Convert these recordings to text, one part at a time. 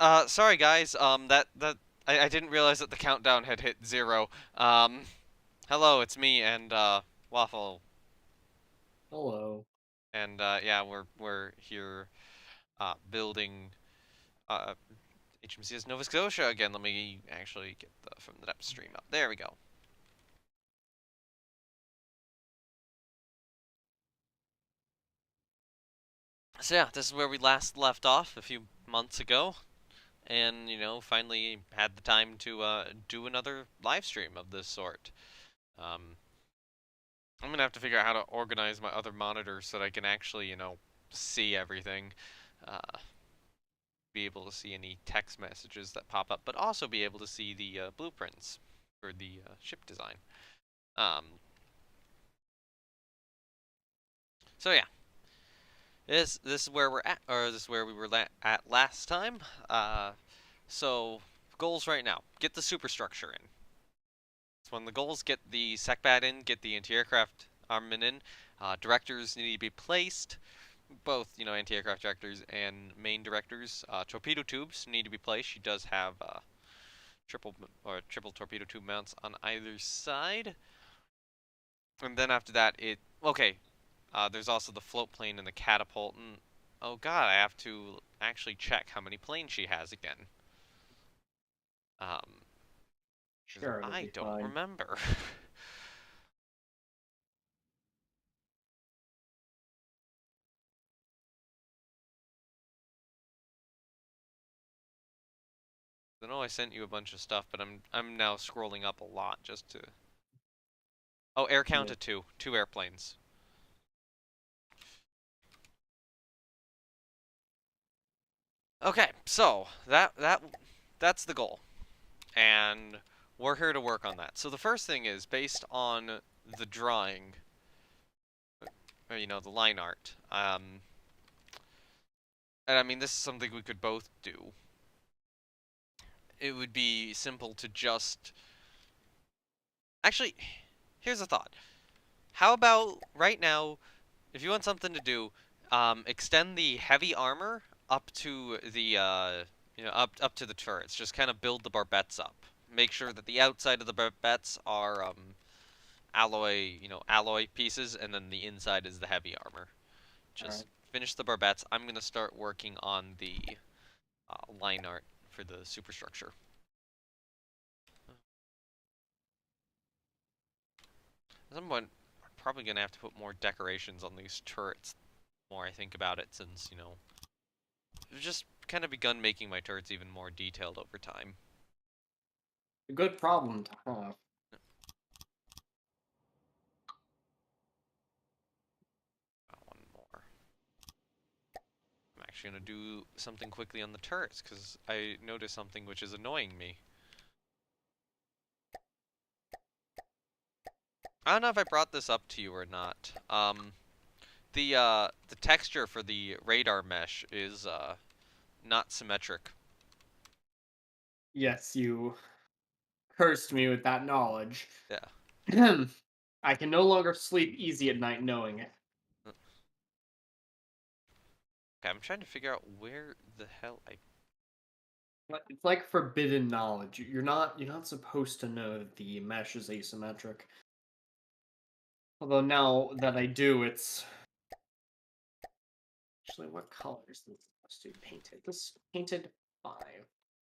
Sorry guys, I didn't realize that the countdown had hit 0. Hello, it's me and, Waffle, Hello. and, yeah, we're here, building, uh, HMCS Nova Scotia again. Let me actually get from the depth stream up. There we go. So yeah, this is where we last left off a few months ago, and, finally had the time to, do another live stream of this sort. Um, I'm gonna have to figure out how to organize my other monitors so that I can actually, see everything. Uh, be able to see any text messages that pop up, but also be able to see the blueprints for the ship design. Um, so yeah, this is where we're at, or this is where we were at last time. Uh, so goals right now: get the superstructure in. It's one of the goals. Get the SecBat in. Get the anti-aircraft armament in. Directors need to be placed. Both, anti-aircraft directors and main directors. Torpedo tubes need to be placed. She does have triple torpedo tube mounts on either side. And then after that, okay. There's also the float plane and the catapult. And oh god, I have to actually check how many planes she has again. Um, because Sure, it'll I be don't fine. remember. I know I sent you a bunch of stuff, but I'm now scrolling up a lot just to. Oh, air count Yeah. of two airplanes. Okay, so that's the goal, and we're here to work on that. So the first thing is based on the drawing, or the line art. And I mean this is something we could both do. It would be simple to just actually. Here's a thought. How about right now, if you want something to do, extend the heavy armor up to the up to the turrets. Just kind of build the barbettes up. Make sure that the outside of the barbettes are alloy pieces, and then the inside is the heavy armor. Alright. Just finish the barbettes. I'm gonna start working on the line art for the superstructure. At some point, I'm probably gonna have to put more decorations on these turrets. The more I think about it, since I've just kind of begun making my turrets even more detailed over time. A good problem to have. One more. I'm actually gonna do something quickly on the turrets because I noticed something which is annoying me. I don't know if I brought this up to you or not. The texture for the radar mesh is not symmetric. Yes, you cursed me with that knowledge. Yeah. I can no longer sleep easy at night knowing it. Okay, I'm trying to figure out where the hell I. But it's like forbidden knowledge. You're not supposed to know that the mesh is asymmetric. Although now that I do, it's actually what color is this supposed to be painted? This painted 5.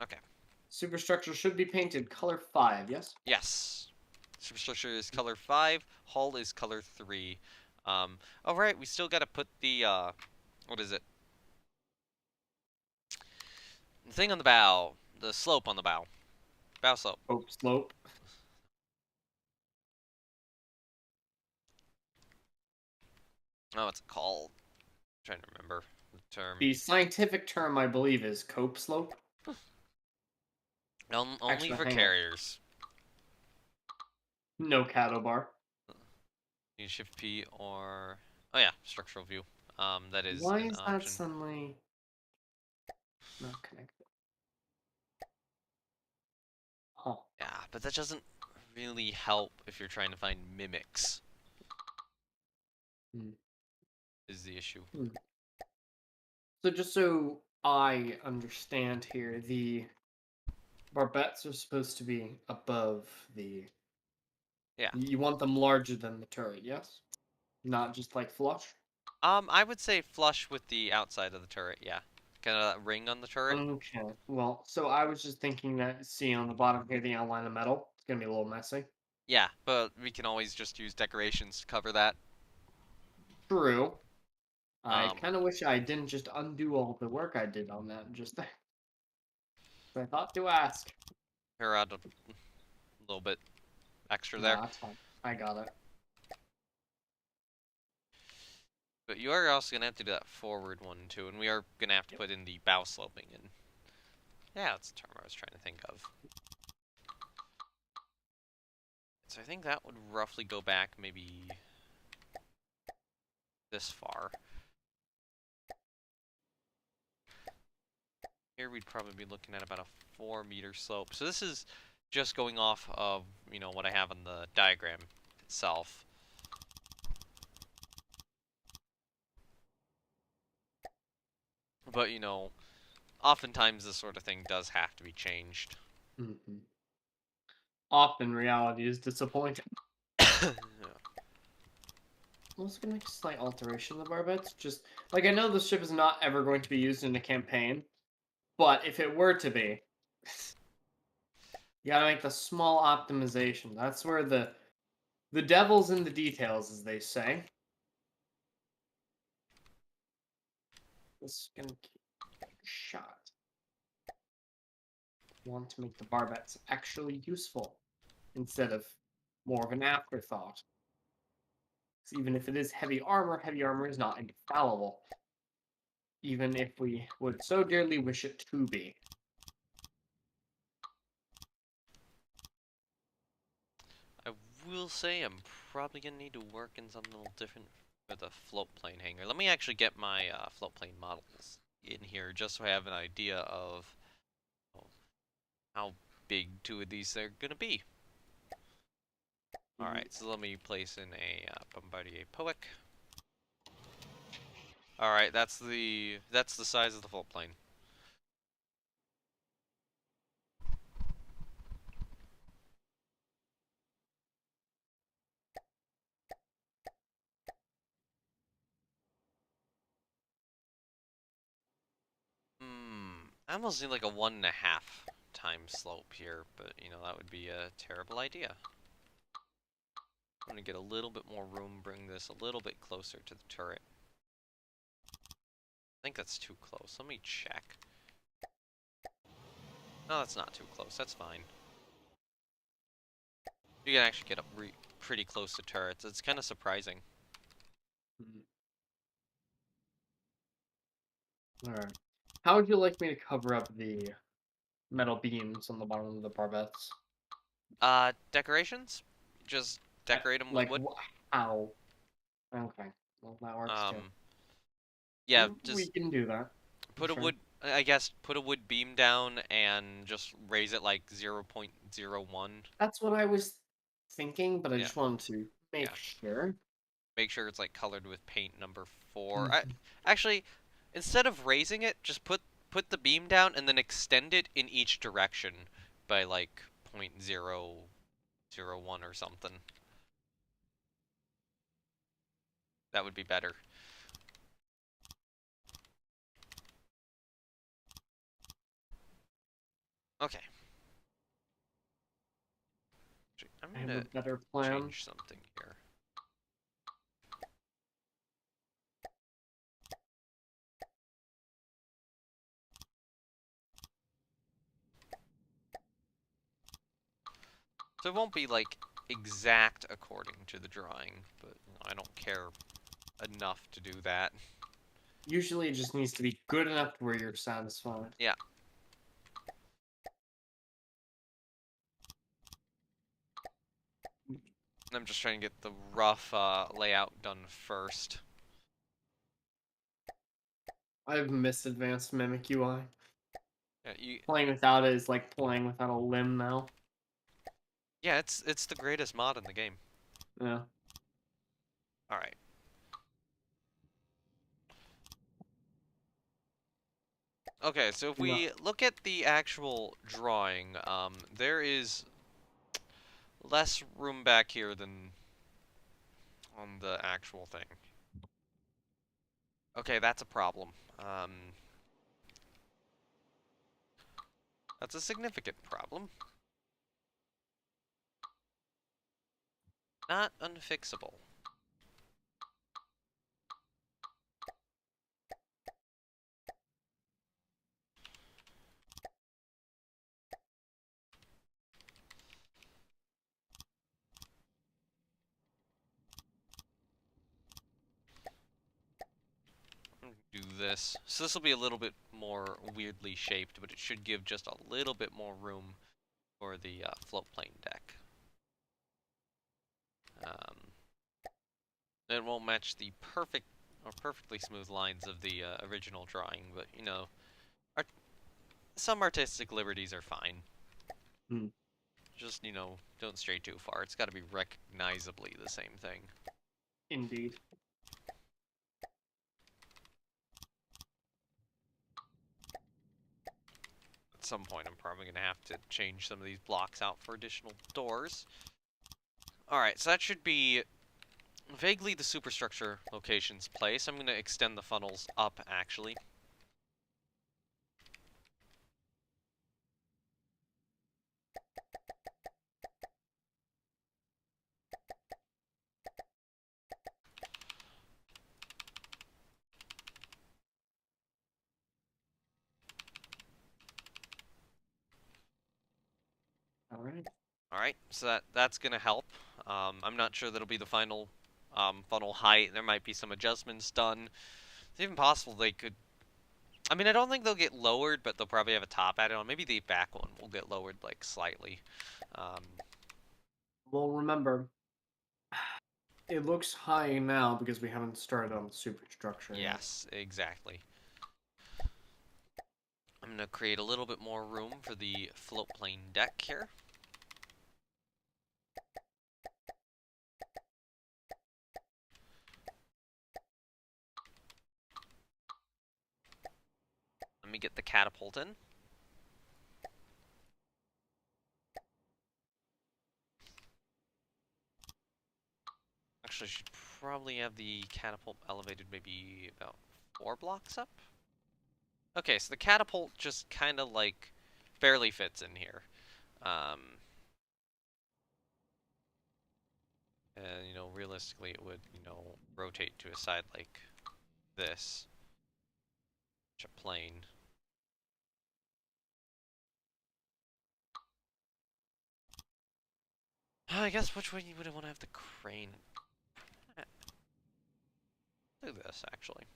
Okay. Superstructure should be painted color 5, yes? Yes. Superstructure is color 5. Hull is color 3. Oh right, we still gotta put the what is it? The thing on the bow. The slope on the bow. Bow slope. Hope slope. Oh, it's called. I'm trying to remember the term. The scientific term, I believe, is cope slope. Only Actually, for hang on. carriers. No cattle bar. You shift P or oh yeah, structural view. That is Why an is that option. suddenly not connected? Huh. Yeah, but that doesn't really help if you're trying to find mimics. Hmm. Is the issue. Hmm. So just so I understand here, the barbettes are supposed to be above the. Yeah. You want them larger than the turret, yes? Not just like flush? I would say flush with the outside of the turret, yeah. Kind of that ring on the turret. Okay. Well, so I was just thinking that, see, on the bottom here, the outline of metal, it's gonna be a little messy. Yeah, but we can always just use decorations to cover that. True. I Um, kind of wish I didn't just undo all the work I did on that. Just I thought to ask. here add a little bit extra No, there. that's fine. I got it. But you are also gonna have to do that forward one too, and we are gonna have to Yep. put in the bow sloping in. Yeah, that's the term I was trying to think of. So I think that would roughly go back maybe this far. Here we'd probably be looking at about a 4-meter slope. So this is just going off of, what I have on the diagram itself. But, oftentimes this sort of thing does have to be changed. Hmm. Often reality is disappointing. Yeah. I'm also gonna make a slight alteration of the barbettes. Just like I know the ship is not ever going to be used in a campaign, but if it were to be, you gotta make the small optimization. That's where the devil's in the details, as they say. This is gonna keep getting shot. Want to make the barbettes actually useful instead of more of an afterthought. So even if it is heavy armor is not infallible. Even if we would so dearly wish it to be. I will say I'm probably going to need to work in something a little different for the float plane hangar. Let me actually get my float plane models in here just so I have an idea of how big 2 of these are going to be. Alright, so let me place in a Bombardier Poick. Alright, that's the size of the float plane. I almost need like a 1.5 times slope here, but that would be a terrible idea. I'm gonna get a little bit more room, bring this a little bit closer to the turret. I think that's too close. Let me check. No, that's not too close. That's fine. You can actually get up pretty close to turrets. It's kind of surprising. Alright. How would you like me to cover up the metal beams on the bottom of the barbettes? Decorations? Just decorate them with Like, wood. how? Okay. Well, that works too. Yeah, We just can do that. put a Sure. wood. I guess put a wood beam down and just raise it like 0.01. That's what I was thinking, but I Yeah, just wanted to yeah. make sure. Make sure it's like colored with paint number 4. Mhm. Actually, instead of raising it, just put the beam down and then extend it in each direction by like 0.001 or something. That would be better. Okay. I'm I have a gonna better plan. change something here. So it won't be like exact according to the drawing, but I don't care enough to do that. Usually it just needs to be good enough to where you're satisfied. Yeah. I'm just trying to get the rough layout done first. I've missed advanced mimic UI. Yeah, Playing without it is like playing without a limb now. yeah, it's the greatest mod in the game. Yeah. All right. Okay, so if Well, we look at the actual drawing, there is less room back here than on the actual thing. Okay, that's a problem. That's a significant problem. Not unfixable. Do this. So this will be a little bit more weirdly shaped, but it should give just a little bit more room for the float plane deck. Um, it won't match the perfect or perfectly smooth lines of the original drawing, but you know, art some artistic liberties are fine. hmm, Just, you know, don't stray too far. It's got to be recognizably the same thing. indeed. At some point, I'm probably going to have to change some of these blocks out for additional doors. Alright, so that should be vaguely the superstructure location's place. I'm going to extend the funnels up, actually. All right. Alright, so that's going to help. I'm not sure that'll be the final funnel height. There might be some adjustments done. It's even possible they could... I mean, I don't think they'll get lowered, but they'll probably have a top added on. Maybe the back one will get lowered, like, slightly. Um, Well, remember, it looks high now because we haven't started on the superstructure yet. yes, exactly. I'm going to create a little bit more room for the float plane deck here. Let me get the catapult in. Actually, I should probably have the catapult elevated maybe about 4 blocks up. Okay, so the catapult just kind of like barely fits in here. Um, and, you know, realistically it would, you know, rotate to a side like this. Such a plane. I guess which way you would want to have the crane? Do this, actually.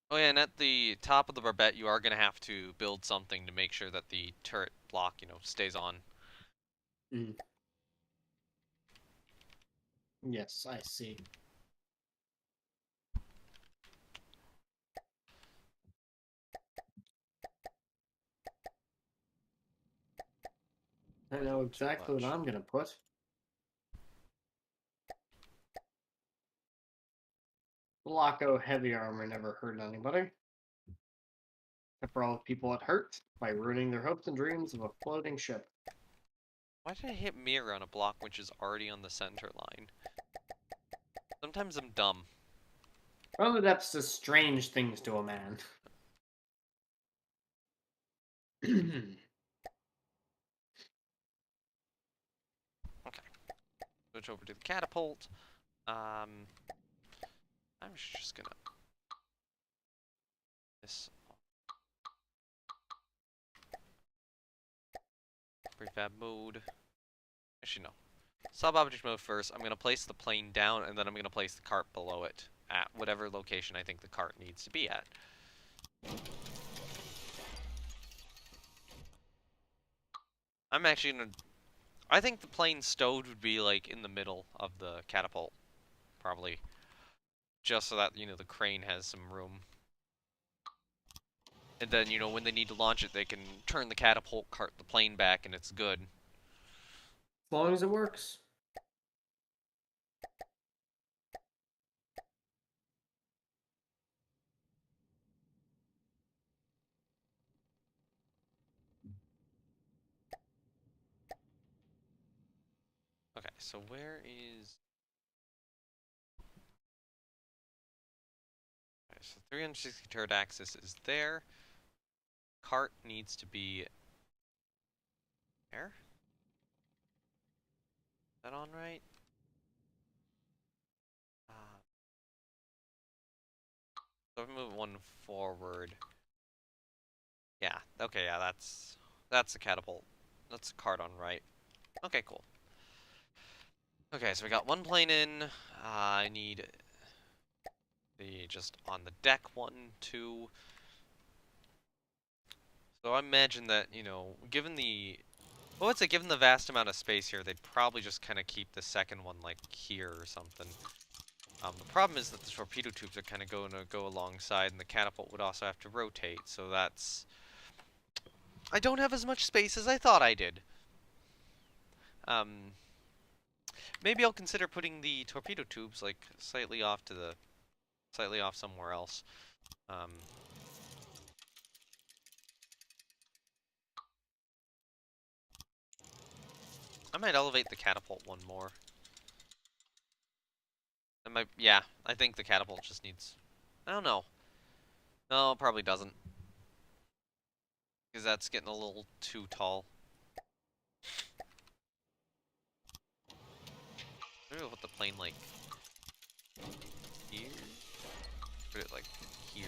Oh yeah, and at the top of the barbette, you are going to have to build something to make sure that the turret block, you know, stays on. Mm. Yes, I see. I know Not too exactly what much. I'm gonna put. Blocko heavy armor never hurt anybody, except for all the people it hurt by ruining their hopes and dreams of a floating ship. Why did I hit mirror on a block which is already on the center line? Sometimes I'm dumb. From the depths of strange things to a man. Okay, switch over to the catapult. Um, I'm just gonna this prefab mode. Actually, no. Sub object mode first. I'm gonna place the plane down, and then I'm gonna place the cart below it at whatever location I think the cart needs to be at. I'm actually gonna. I think the plane stowed would be like in the middle of the catapult, probably, just so that you know the crane has some room. And then, you know, when they need to launch it, they can turn the catapult, cart the plane back, and it's good. As long as it works. so where is... Okay, so 360 turret axis is there. Cart needs to be there. Is that on right? So if we move one forward. Yeah, okay, yeah, that's the catapult. That's the cart on right. Okay, cool. Okay, so we got one plane in. I need the just on the deck one, two. So I imagine that, you know, given the well, let's say given the vast amount of space here, they'd probably just kind of keep the second one like here or something. The problem is that the torpedo tubes are kind of going to go alongside, and the catapult would also have to rotate. So that's I don't have as much space as I thought I did. Um, Maybe I'll consider putting the torpedo tubes like slightly off somewhere else. Um, I might elevate the catapult one more. Yeah, I think the catapult just needs. I don't know. No, it probably doesn't, because that's getting a little too tall. Maybe I'll put the plane like here. Put it like here.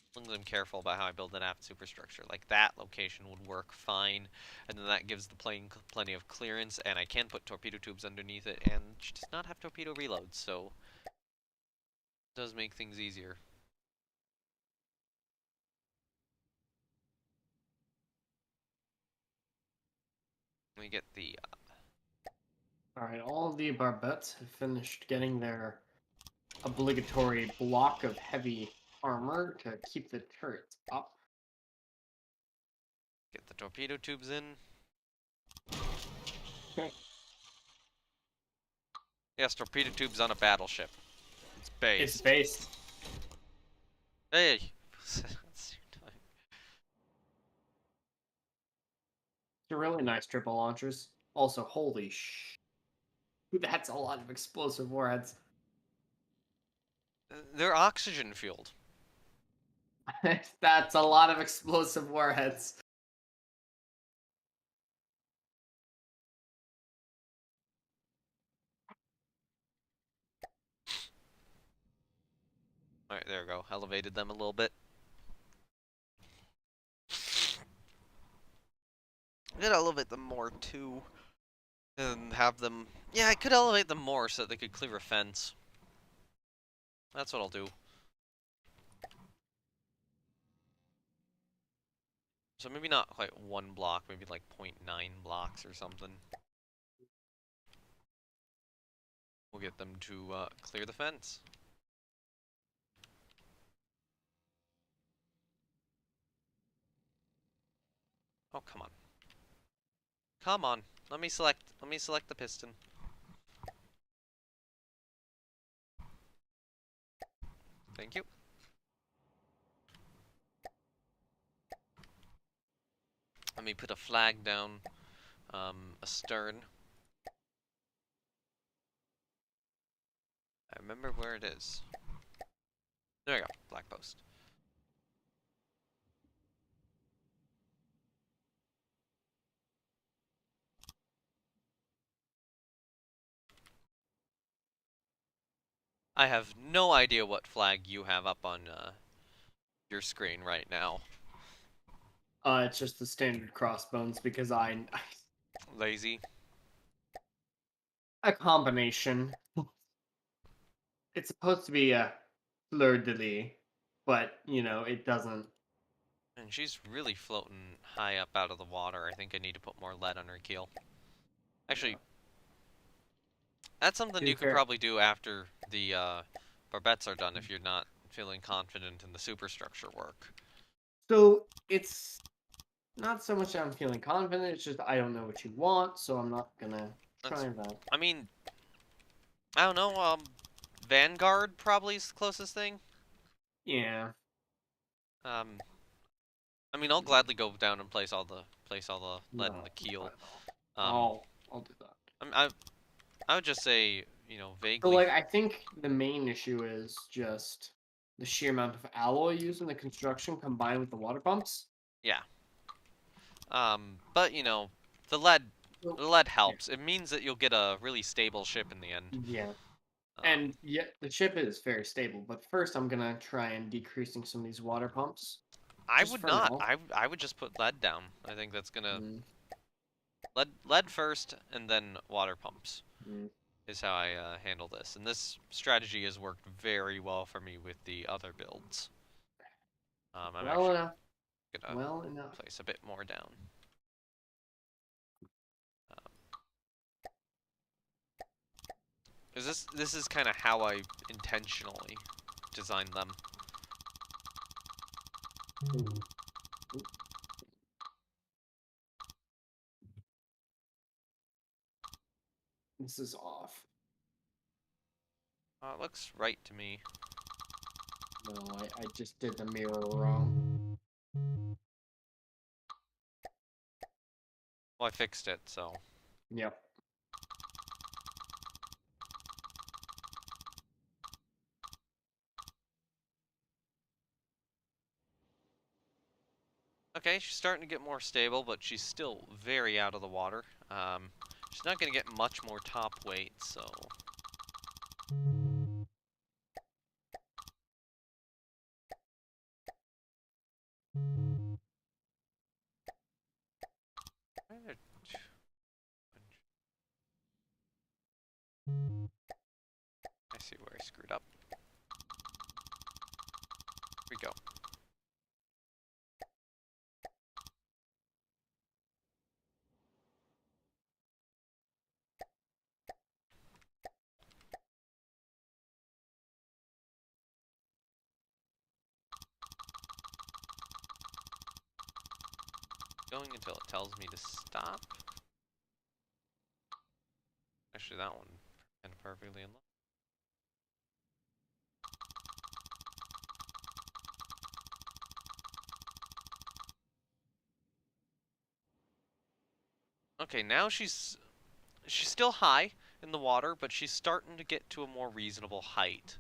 As long as I'm careful about how I build an aft superstructure, like that location would work fine, and then that gives the plane plenty of clearance, and I can put torpedo tubes underneath it, and she does not have torpedo reloads, so it does make things easier. Let me get the Alright, all of the barbettes have finished getting their obligatory block of heavy armor to keep the turrets up. get the torpedo tubes in. Okay. Yes, torpedo tubes on a battleship. It's based. It's based. Hey. They're really nice triple launchers. Also, holy that's a lot of explosive warheads. They're oxygen fueled. That's a lot of explosive warheads. Alright, there we go. Elevated them a little bit. I could elevate them more too. And have them... Yeah, I could elevate them more so that they could clear a fence. That's what I'll do. So maybe not quite one block, maybe like 0.9 blocks or something. We'll get them to clear the fence. Oh, come on. Come on. Let me select the piston. Thank you. Let me put a flag down astern. I remember where it is. There we go, flag post. I have no idea what flag you have up on your screen right now. It's just the standard crossbones because I Lazy. a combination. It's supposed to be a fleur de lis, but you know it doesn't. And she's really floating high up out of the water. I think I need to put more lead on her keel. Actually, that's something To be you could fair, probably do after the barbettes are done if you're not feeling confident in the superstructure work. so it's not so much that I'm feeling confident. It's just I don't know what you want, so I'm not gonna That's, try that. I mean, I don't know, Vanguard probably is the closest thing. Yeah. Um, I mean, I'll gladly go down and place all the lead in No. the keel. Not at all. I'll do that. I would just say, you know, So, vaguely. like, I think the main issue is just the sheer amount of alloy used in the construction combined with the water pumps. Yeah. But you know, the lead So, the lead yeah. helps. It means that you'll get a really stable ship in the end. Yeah. Um, And yeah, the ship is very stable, but first I'm gonna try and decreasing some of these water pumps, I just would for not. now. I would just put lead down. I think that's gonna Mm, lead first and then water pumps mm. is how I handle this. And this strategy has worked very well for me with the other builds. I'm Well actually enough. gonna Well enough. place a bit more down. Because this is kind of how I intentionally designed them. Ooh. Ooh. This is off. It looks right to me. No, I just did the mirror wrong. Well, I fixed it, so. Yep. Okay, she's starting to get more stable, but she's still very out of the water. She's not going to get much more top weight, so. I see where I screwed up. Here we go. Going until it tells me to stop. Actually, that one kind of perfectly in line. Okay, now she's still high in the water, but she's starting to get to a more reasonable height.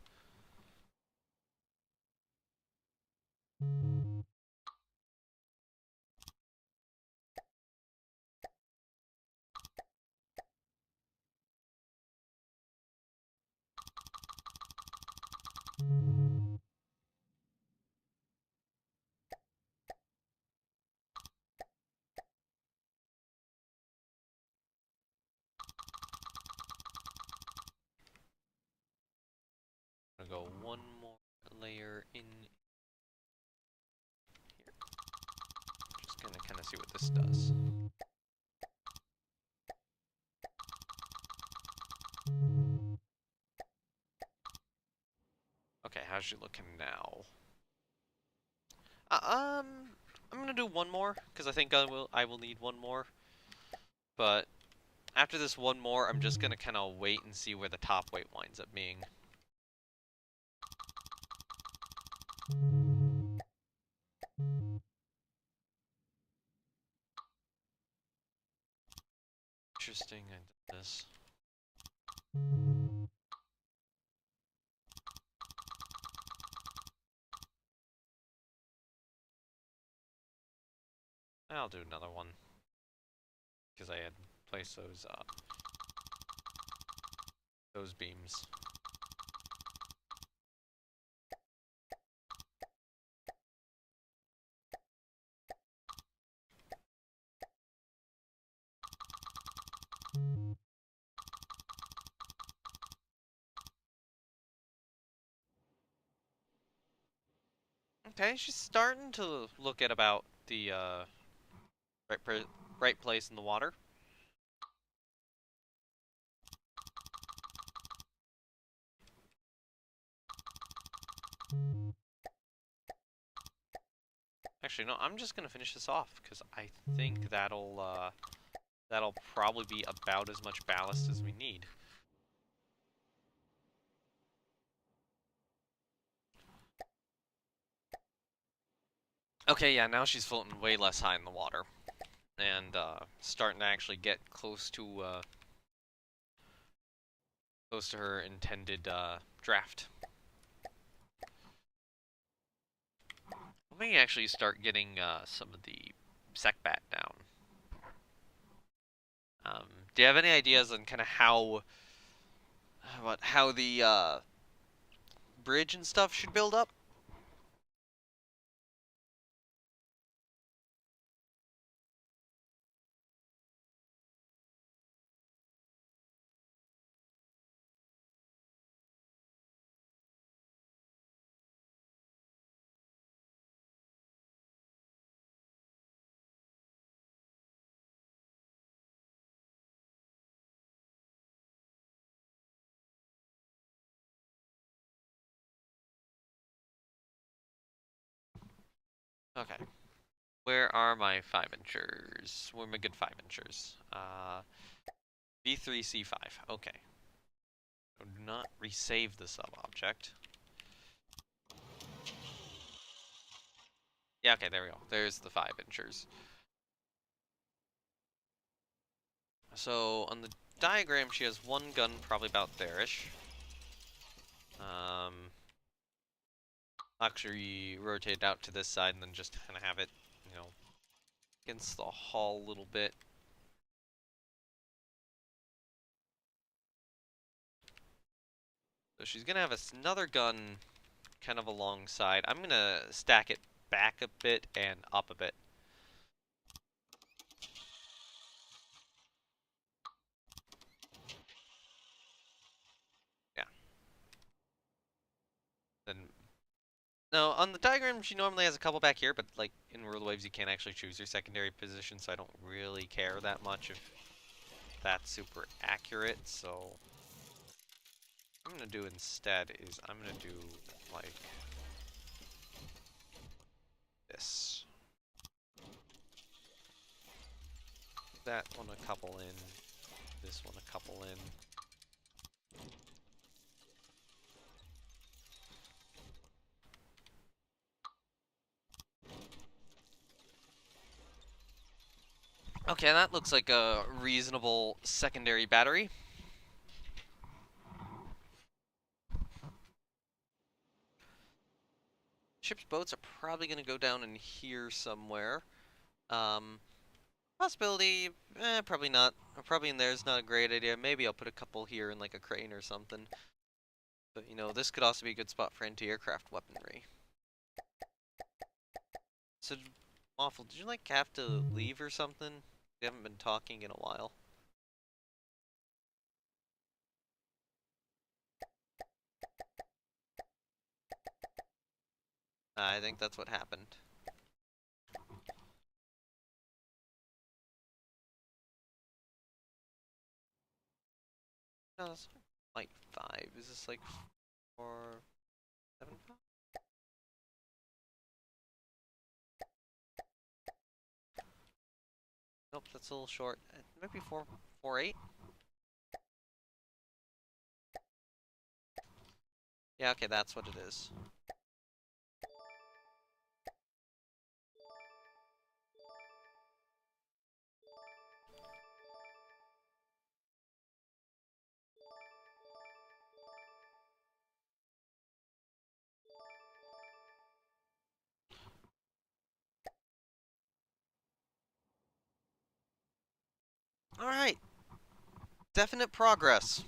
I'm gonna go one more layer in here. Just gonna kind of see what this does. Okay, how's she looking now? Uh, um, I'm gonna do one more because I think I will need one more. But after this one more, I'm just gonna kind of wait and see where the top weight winds up being. Interesting. I did this. I'll do another one because I had placed those beams. Okay, she's starting to look at about the right place in the water. Actually, no, I'm just gonna finish this off because I think that'll probably be about as much ballast as we need. Okay, yeah, now she's floating way less high in the water. and starting to actually get close to her intended draft. Let me actually start getting some of the secbat down. Do you have any ideas on kind of how the bridge and stuff should build up? Okay. Where are my 5-inchers? Where are my good 5-inchers? B3, C5. Okay. Do not resave the sub-object. Yeah, okay, there we go. There's the 5-inchers. So, on the diagram, she has one gun probably about there-ish. Actually rotate it out to this side and then just kind of have it, you know, against the hull a little bit. So she's gonna have another gun kind of alongside. I'm gonna stack it back a bit and up a bit. Yeah. Then no, on the diagram she normally has a couple back here, but like in Rule Waves you can't actually choose your secondary position, so I don't really care that much if that's super accurate. So what I'm gonna do instead is I'm gonna do like this. That one a couple in, this one a couple in. Okay, that looks like a reasonable secondary battery. Ship's boats are probably going to go down in here somewhere. Um, Possibility, probably not. Probably in there is not a great idea. Maybe I'll put a couple here in like a crane or something. But you know, this could also be a good spot for anti-aircraft weaponry. So, Awful, did you like have to leave or something? We haven't been talking in a while. I think that's what happened. No, that's like 5. Is this like 4, 7, 5? Nope, that's a little short. It might be 4, 4, 8. Yeah, okay, that's what it is. Alright, definite progress.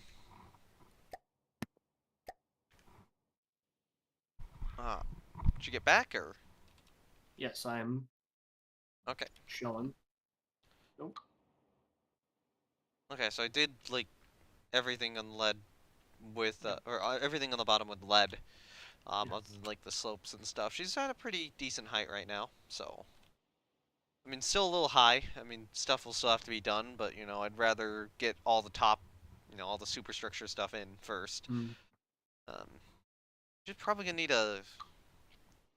Did you get back, or? Yes, I'm Okay. showing. Nope. Okay, so I did, like, everything on lead with, everything on the bottom with lead. Yeah. Other than, like, the slopes and stuff. She's at a pretty decent height right now, so. I mean, still a little high. I mean, stuff will still have to be done, but, you know, I'd rather get all the top, you know, all the superstructure stuff in first. Mm. Um, She's probably gonna need a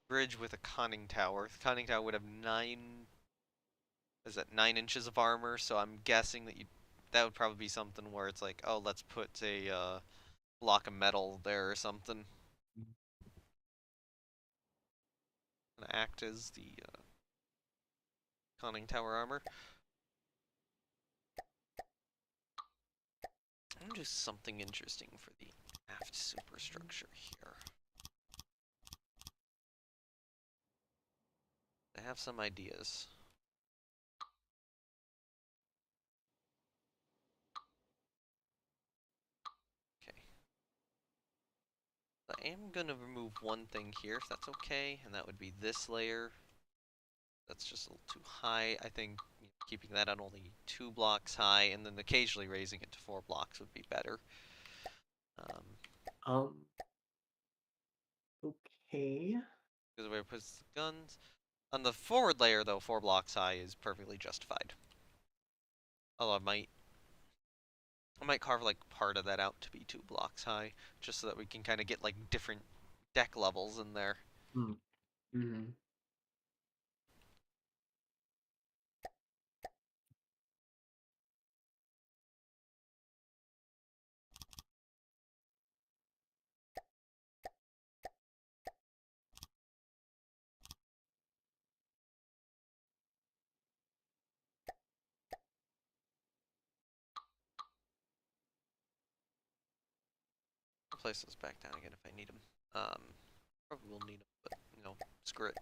bridge with a conning tower. The conning tower would have 9, is that 9 inches of armor? So I'm guessing that would probably be something where it's like, oh, let's put a block of metal there or something. Gonna act as the conning tower armor. I'm gonna do something interesting for the aft superstructure here. I have some ideas. Okay. I am gonna remove one thing here, if that's okay, and that would be this layer. That's just a little too high. I think keeping that at only 2 blocks high, and then occasionally raising it to 4 blocks would be better. Um. Okay. Because where it puts the guns. On the forward layer, though, 4 blocks high is perfectly justified. Although I might carve like part of that out to be 2 blocks high, just so that we can kind of get like different deck levels in there. Mm-hmm. I'll place those back down again if I need them. Probably will need them, but screw it.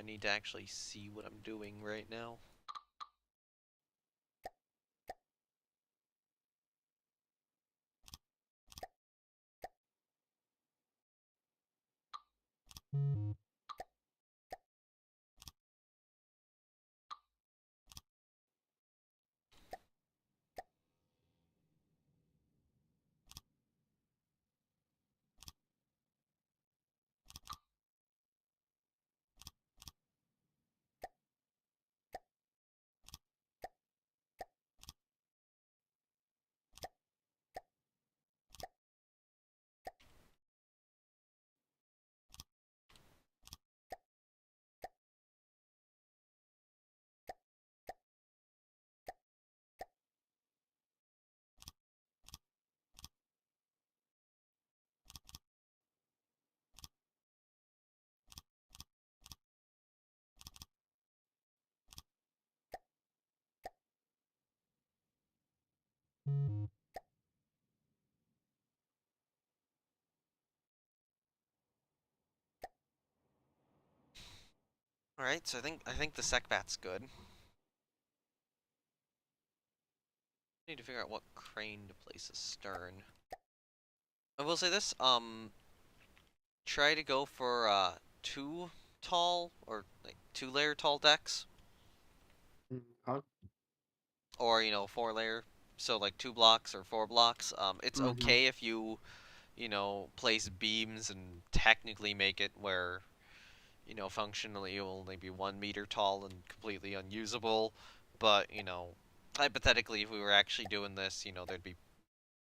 I need to actually see what I'm doing right now. All right, so I think the Secbat's good. Need to figure out what crane to place astern. I will say this, try to go for 2 tall or like 2-layer tall decks, Huh? or 4-layer, so like 2 blocks or 4 blocks. It's Mm-hmm. okay if you place beams and technically make it where functionally it will only be 1 meter tall and completely unusable. But hypothetically, if we were actually doing this, there'd be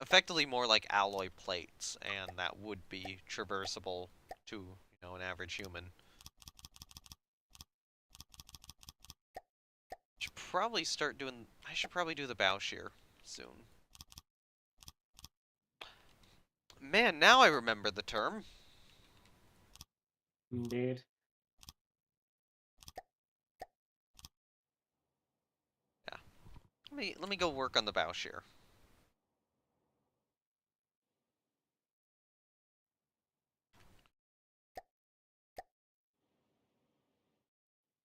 effectively more like alloy plates, and that would be traversable to an average human. Should probably start doing. I should probably do the bow shear soon. Man, now I remember the term. Indeed. Yeah. Let me go work on the bow shear.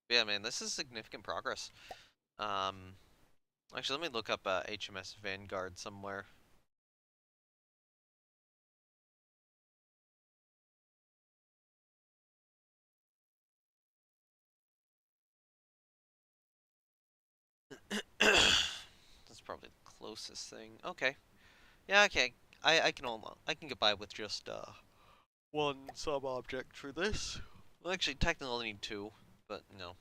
Yeah, man, this is significant progress. Um, Actually, let me look up HMS Vanguard somewhere. That's probably the closest thing. Okay. Yeah, okay. I can get by with just one sub object for this. Well, actually, technically I need 2, but no.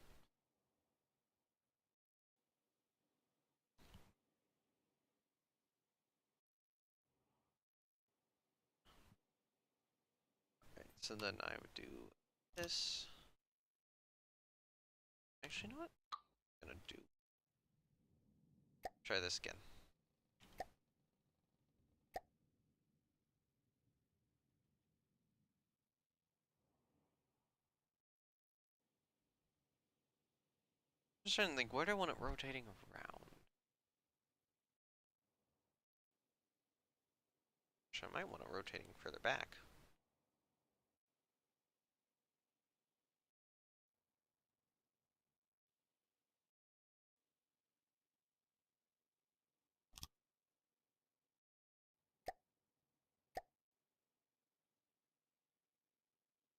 Right, so then I would do this. Actually, you know what? I'm gonna do. Try this again. just trying to think, where do I want it rotating around? Which I might want it rotating further back.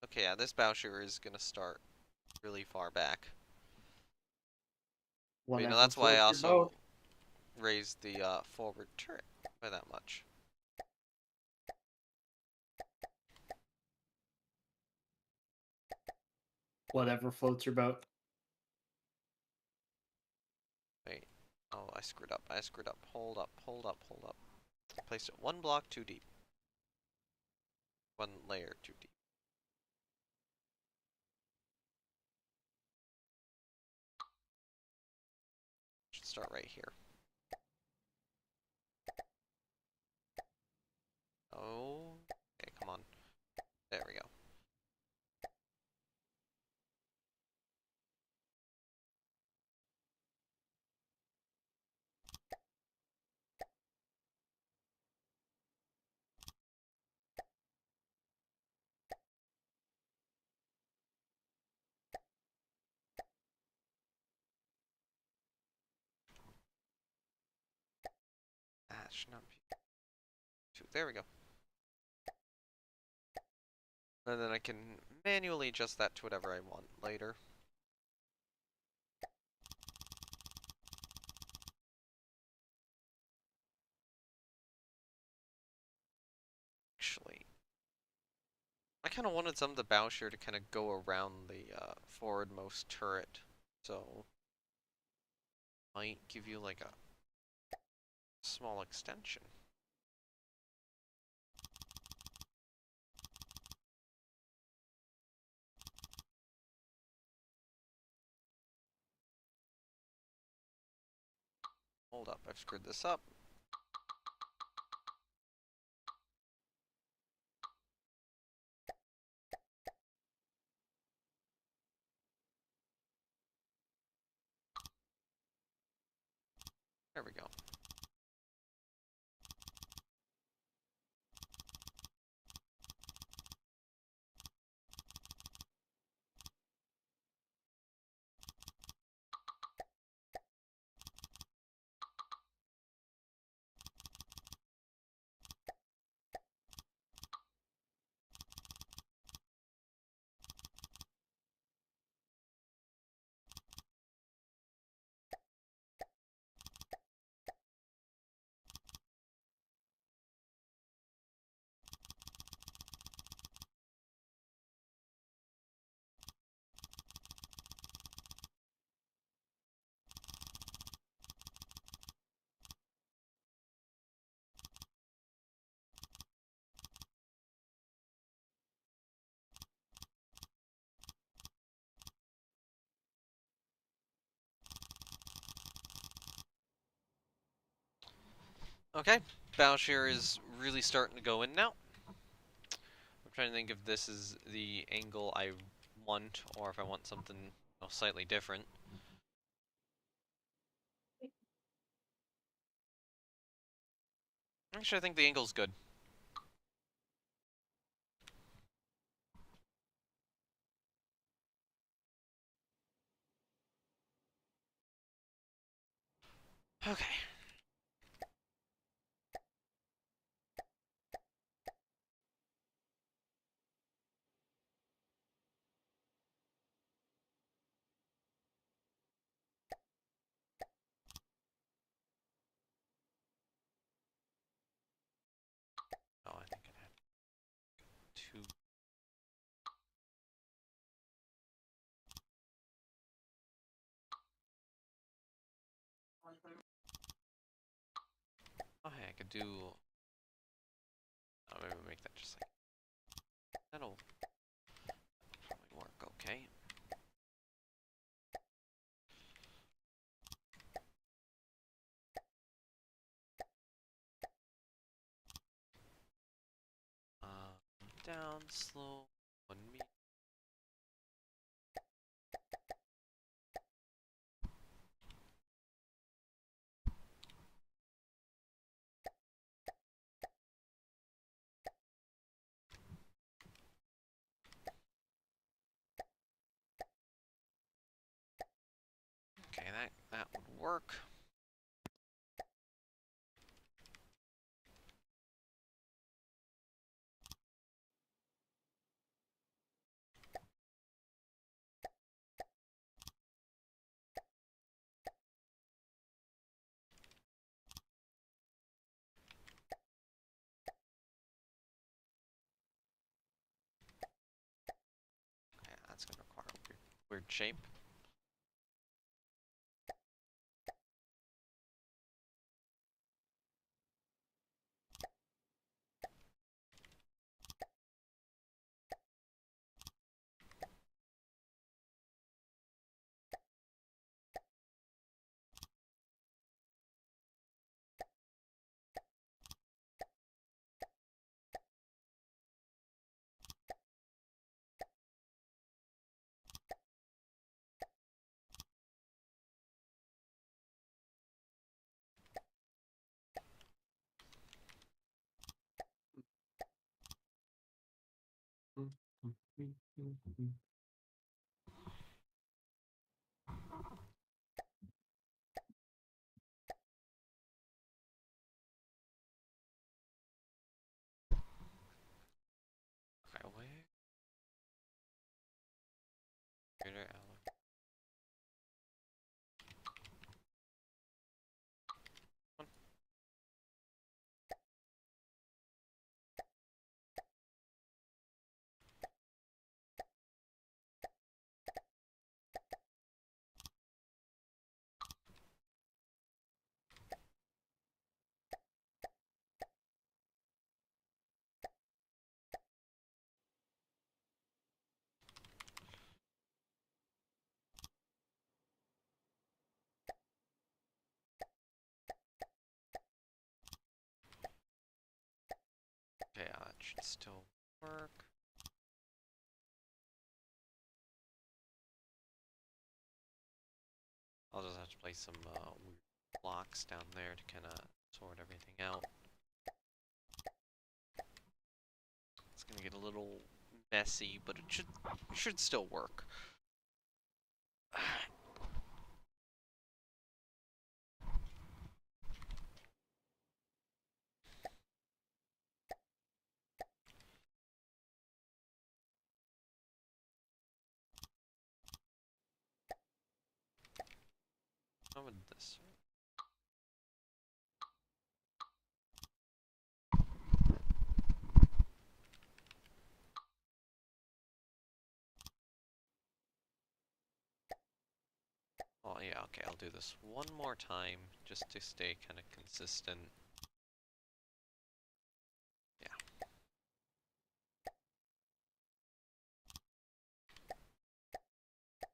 Okay, yeah, this Bowsher is gonna start really far back. But, Whatever that's why I floats your boat. also raised the forward turret by that much. Whatever floats your boat. Wait. Oh, I screwed up. I screwed up. Hold up, hold up, hold up. Placed it one block too deep. One layer too deep. Should start right here. Oh. Okay, come on. There we go. That should not be too. There we go. And then I can manually adjust that to whatever I want later. Actually, I kind of wanted some of the Bowsher to kind of go around the forwardmost turret. So, might give you like a small extension. Hold up, I've screwed this up. There we go. Okay, Bowsher is really starting to go in now. I'm trying to think if this is the angle I want, or if I want something slightly different. Actually, I think the angle's good. Okay. Oh, I think I had two. Oh, hey, I could do. Oh, maybe we'll make that just like that'll probably work okay. Down, slow, 1 meter. that would work. Okay, that's gonna require a weird shape. Okay, wait. Greater alloy. Okay, that should still work. I'll just have to place some weird blocks down there to kind of sort everything out. It's gonna get a little messy, but it should still work. How would this? Oh yeah, okay, I'll do this one more time just to stay kind of consistent. Yeah.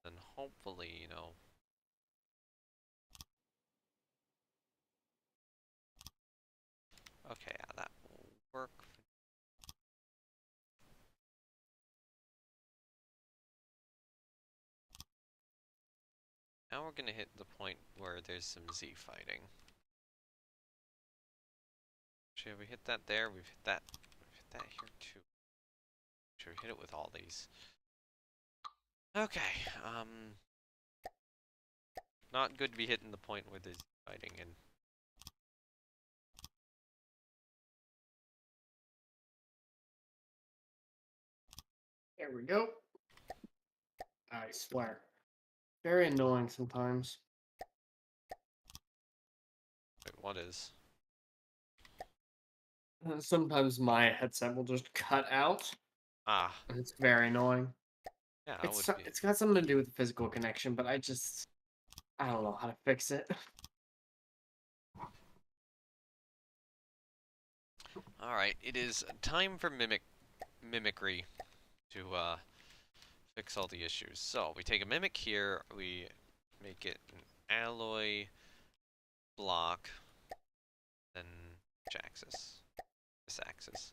Then hopefully, you know. Okay, yeah, that will work. Now we're gonna hit the point where there's some Z fighting. Actually, have we hit that there? We've hit that. We've hit that here too. Should we hit it with all these? Okay, not good to be hitting the point where there's fighting and There we go. I swear. Very annoying sometimes. wait, what is? Sometimes my headset will just cut out, Ah, and it's very annoying. yeah, that would be. It's got something to do with the physical connection, but I don't know how to fix it. Alright, it is time for mimicry to fix all the issues. So we take a mimic here, we make it an alloy block, then which axis? This axis.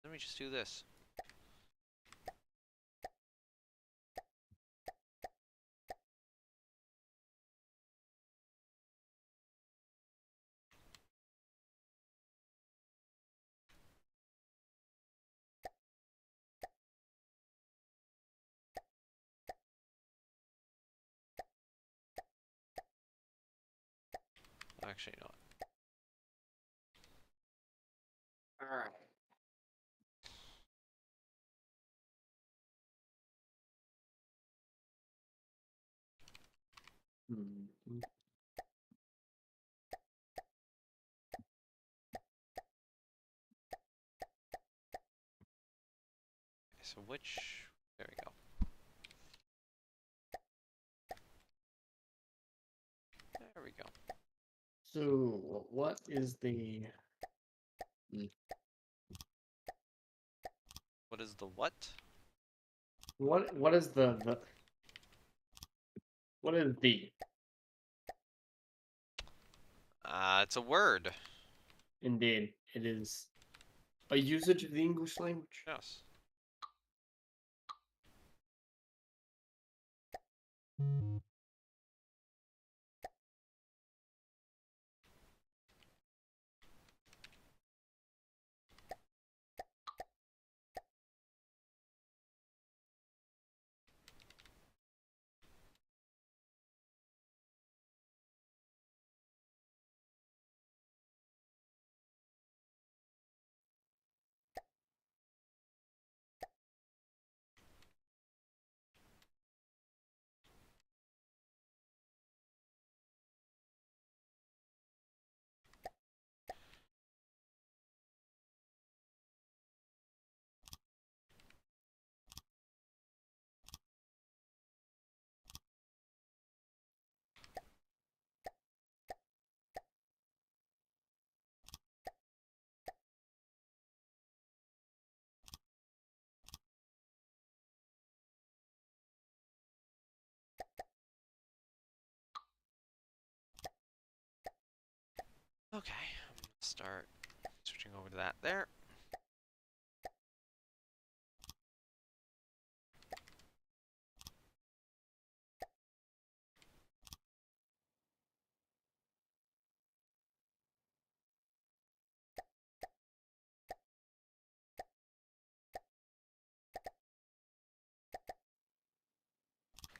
Then we just do this. Actually, you know All right. Hmm. what? So which? There we go. There we go. So, what is the What is the what? what is the what is the It's a word. indeed it is a usage of the English language. Yes. Okay. I'm gonna start switching over to that there.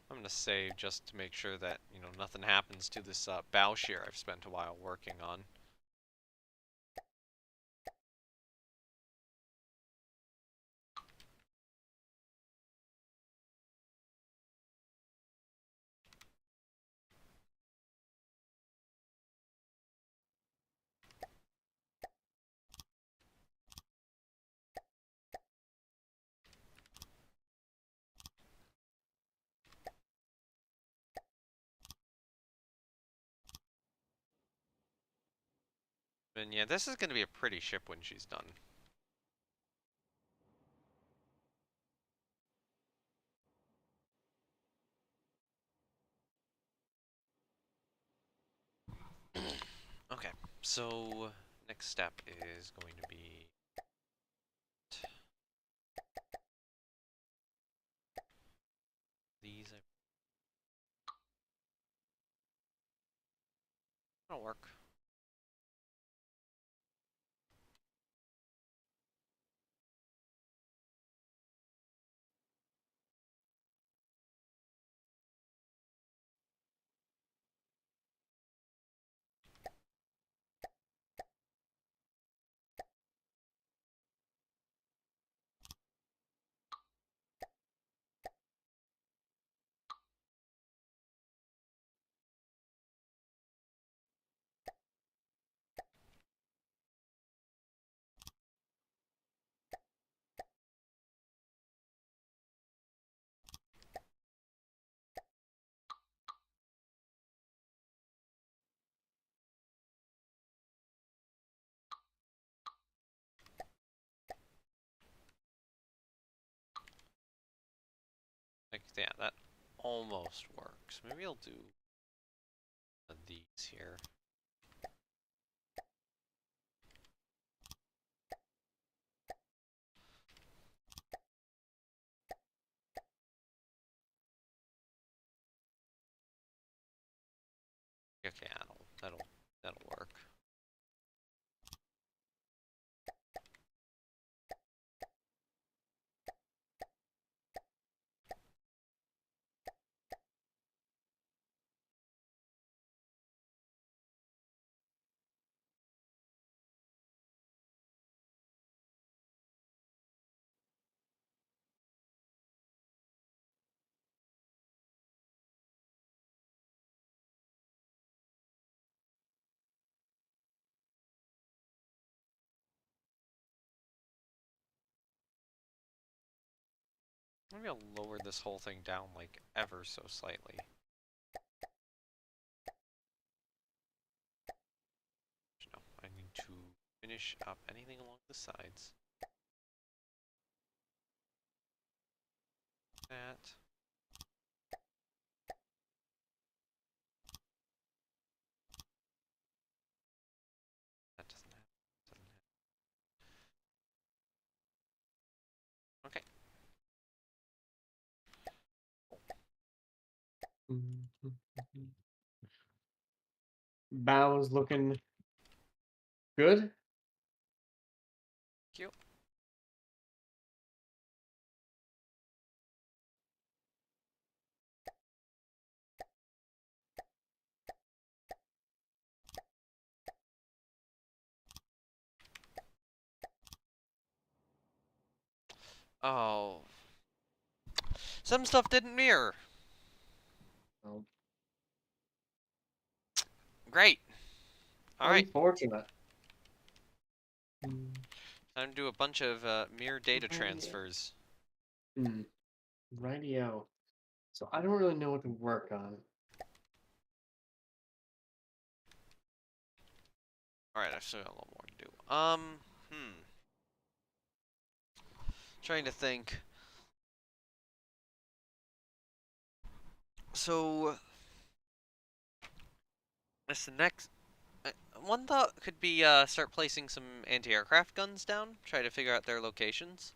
I'm gonna save just to make sure that, you know, nothing happens to this bow shear I've spent a while working on. And yeah, this is gonna be a pretty ship when she's done. Okay, so next step is going to be these. That'll work. Like, yeah, that almost works. Maybe I'll do these here. Okay, that'll work. Maybe I'll lower this whole thing down like ever so slightly. No, I need to finish up anything along the sides. That. That doesn't have. Okay. Bow's looking good. Cute. Oh. Some stuff didn't mirror. Oh, Great. Alright. unfortunate. Time to do a bunch of mirror data Radio. transfers. Radio. So I don't really know what to work on. Alright, I've still got a little more to do. Trying to think. So, this next one thought could be start placing some anti-aircraft guns down. Try to figure out their locations.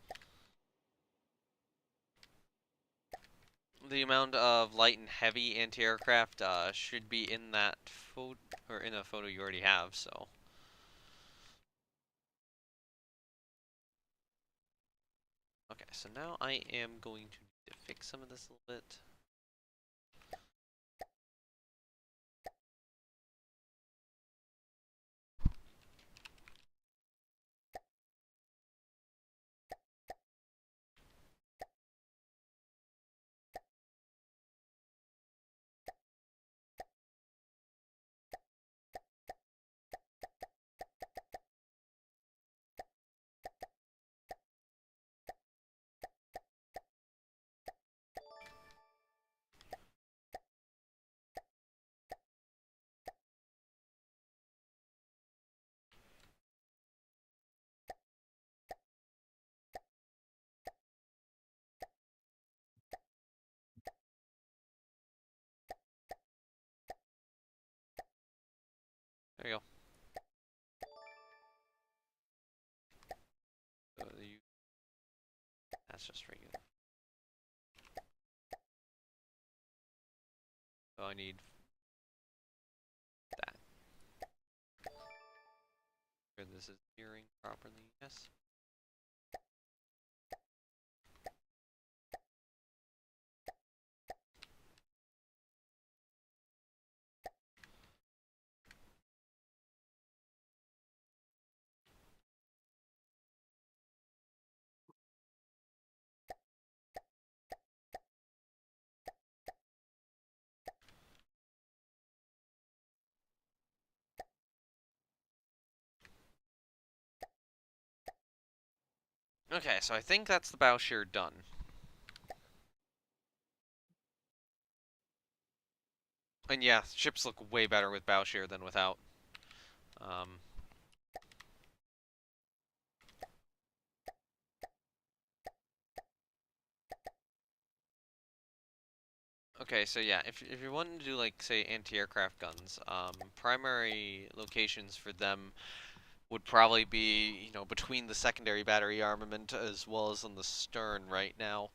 The amount of light and heavy anti-aircraft should be in that photo, or in a photo you already have. So, okay. So now I am going to need to fix some of this a little bit. There you go. That's just regular. So I need that. Sure this is hearing properly. Yes. Okay, so I think that's the bow shear done. And yeah, ships look way better with bow shear than without. Um, okay, so yeah, if you're wanting to do like say anti-aircraft guns, primary locations for them would probably be between the secondary battery armament as well as on the stern right now.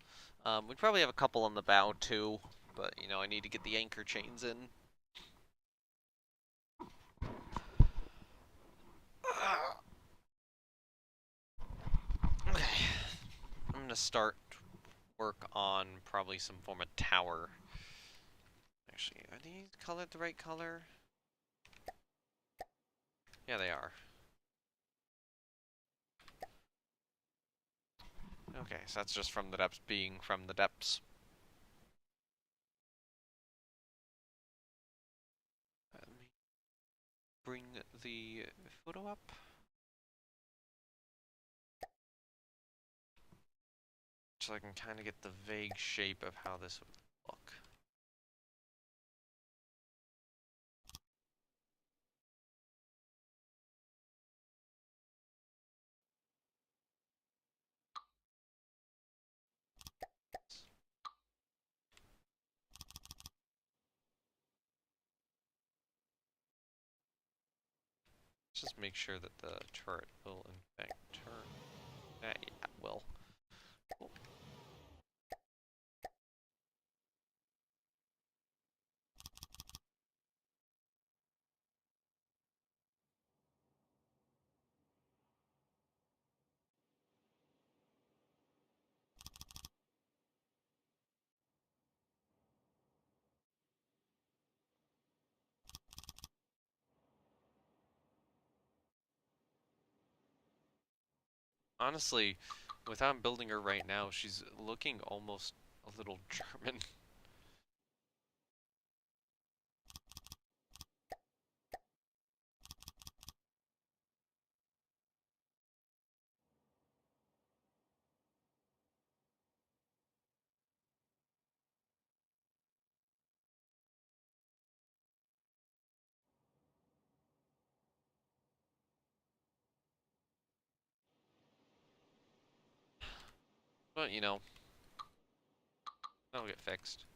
We'd probably have a couple on the bow too, but I need to get the anchor chains in. Okay, I'm gonna start work on probably some form of tower. Actually, are these colored the right color? Yeah, they are. Okay, so that's just from the depths being from the depths. Let me bring the photo up. so I can kind of get the vague shape of how this would look. Just make sure that the turret will in fact turn. Yeah, it will. Cool. Honestly, with how I'm building her right now, she's looking almost a little German. But, you know, that'll get fixed.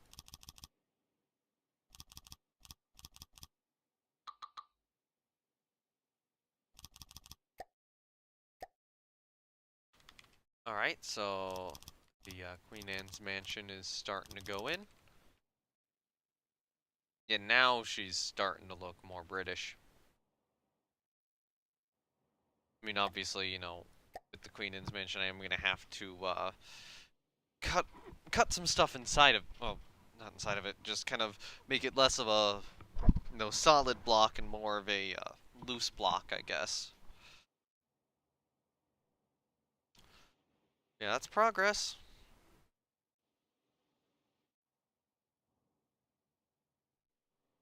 Alright, so the Queen Anne's mansion is starting to go in. Yeah, now she's starting to look more British. I mean, obviously, you know, with the Queen Anne's mansion, I am gonna have to cut some stuff inside of, well, not inside of it, just kind of make it less of a, you know, solid block and more of a loose block, I guess. Yeah, that's progress.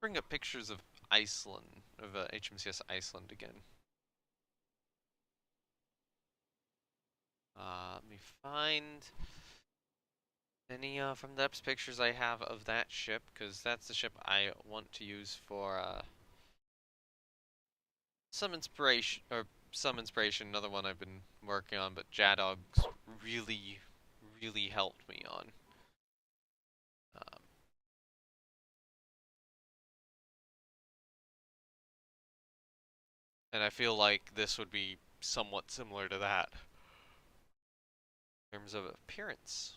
Bring up pictures of Iceland, of HMCS Iceland again. Let me find any from depth pictures I have of that ship, because that's the ship I want to use for some inspiration, or some inspiration, another one I've been working on, but Jadog's really, really helped me on. Um, and I feel like this would be somewhat similar to that in terms of appearance.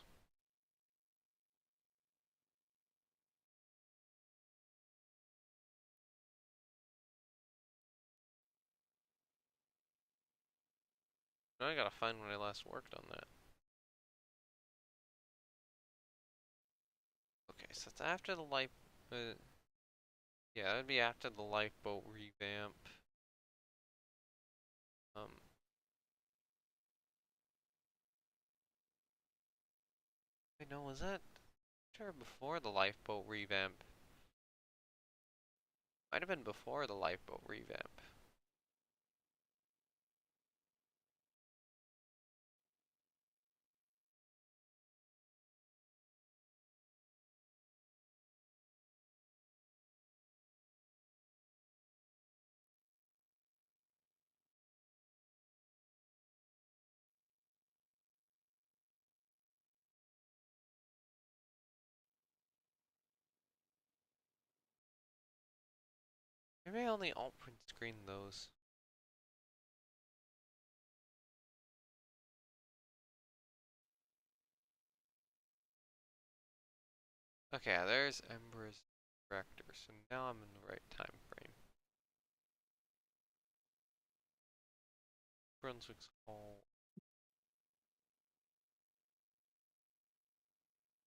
Now I gotta find when I last worked on that. Okay, so it's after the life. Yeah, that'd be after the lifeboat revamp. Um, wait, no, was that sure before the lifeboat revamp? Might have been before the lifeboat revamp. Maybe I only alt print screen those. Okay, there's Ember's director, so now I'm in the right time frame. Brunswick's Hall.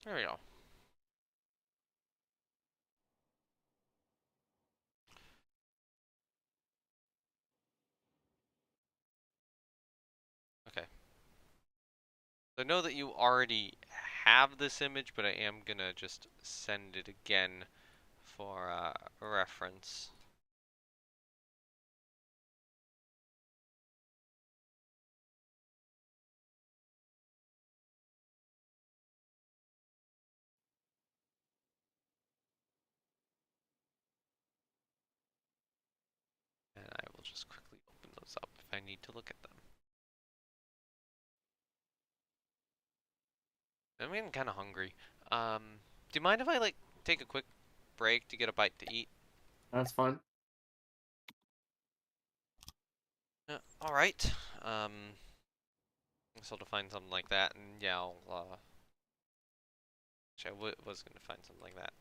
There we go. Okay. So I know that you already have this image, but I am gonna just send it again for reference. just quickly open those up if I need to look at them. I'm getting kind of hungry. Do you mind if I like take a quick break to get a bite to eat? That's fun. All right. I guess I'll find something like that, and yeah, actually, I was gonna find something like that.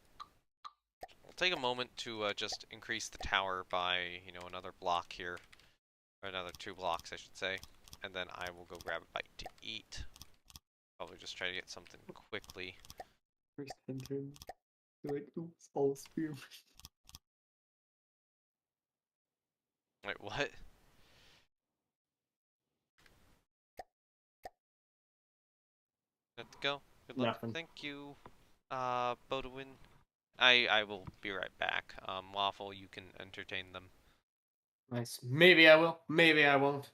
I'll take a moment to just increase the tower by, another block here, or another 2 blocks, I should say, and then I will go grab a bite to eat. Probably just try to get something quickly. First enter. You're like, oops, all spear. Wait, what? Have to go. Good luck. Nothing. Thank you, Bodwin. I will be right back. Waffle, you can entertain them. Nice. Maybe I will. Maybe I won't.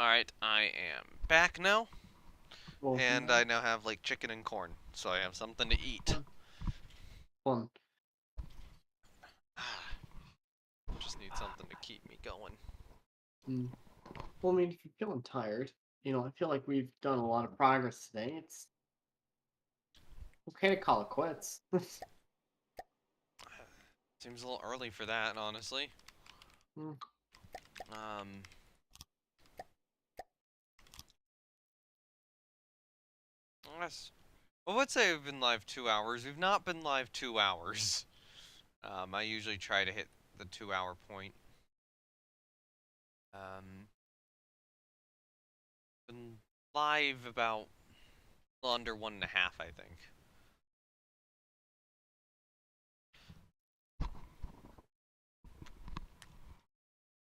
Alright, I am back now, Welcome and back. I now have like chicken and corn, so I have something to eat. Fun. Fun. Just need something to keep me going. Mm. Well, I mean, if you're feeling tired, I feel like we've done a lot of progress today. It's okay to call it quits. Seems a little early for that, honestly. Mm. Um, Unless, well, let's say we've been live 2 hours. We've not been live 2 hours. I usually try to hit the 2 hour point. Um, been live about under 1.5, I think.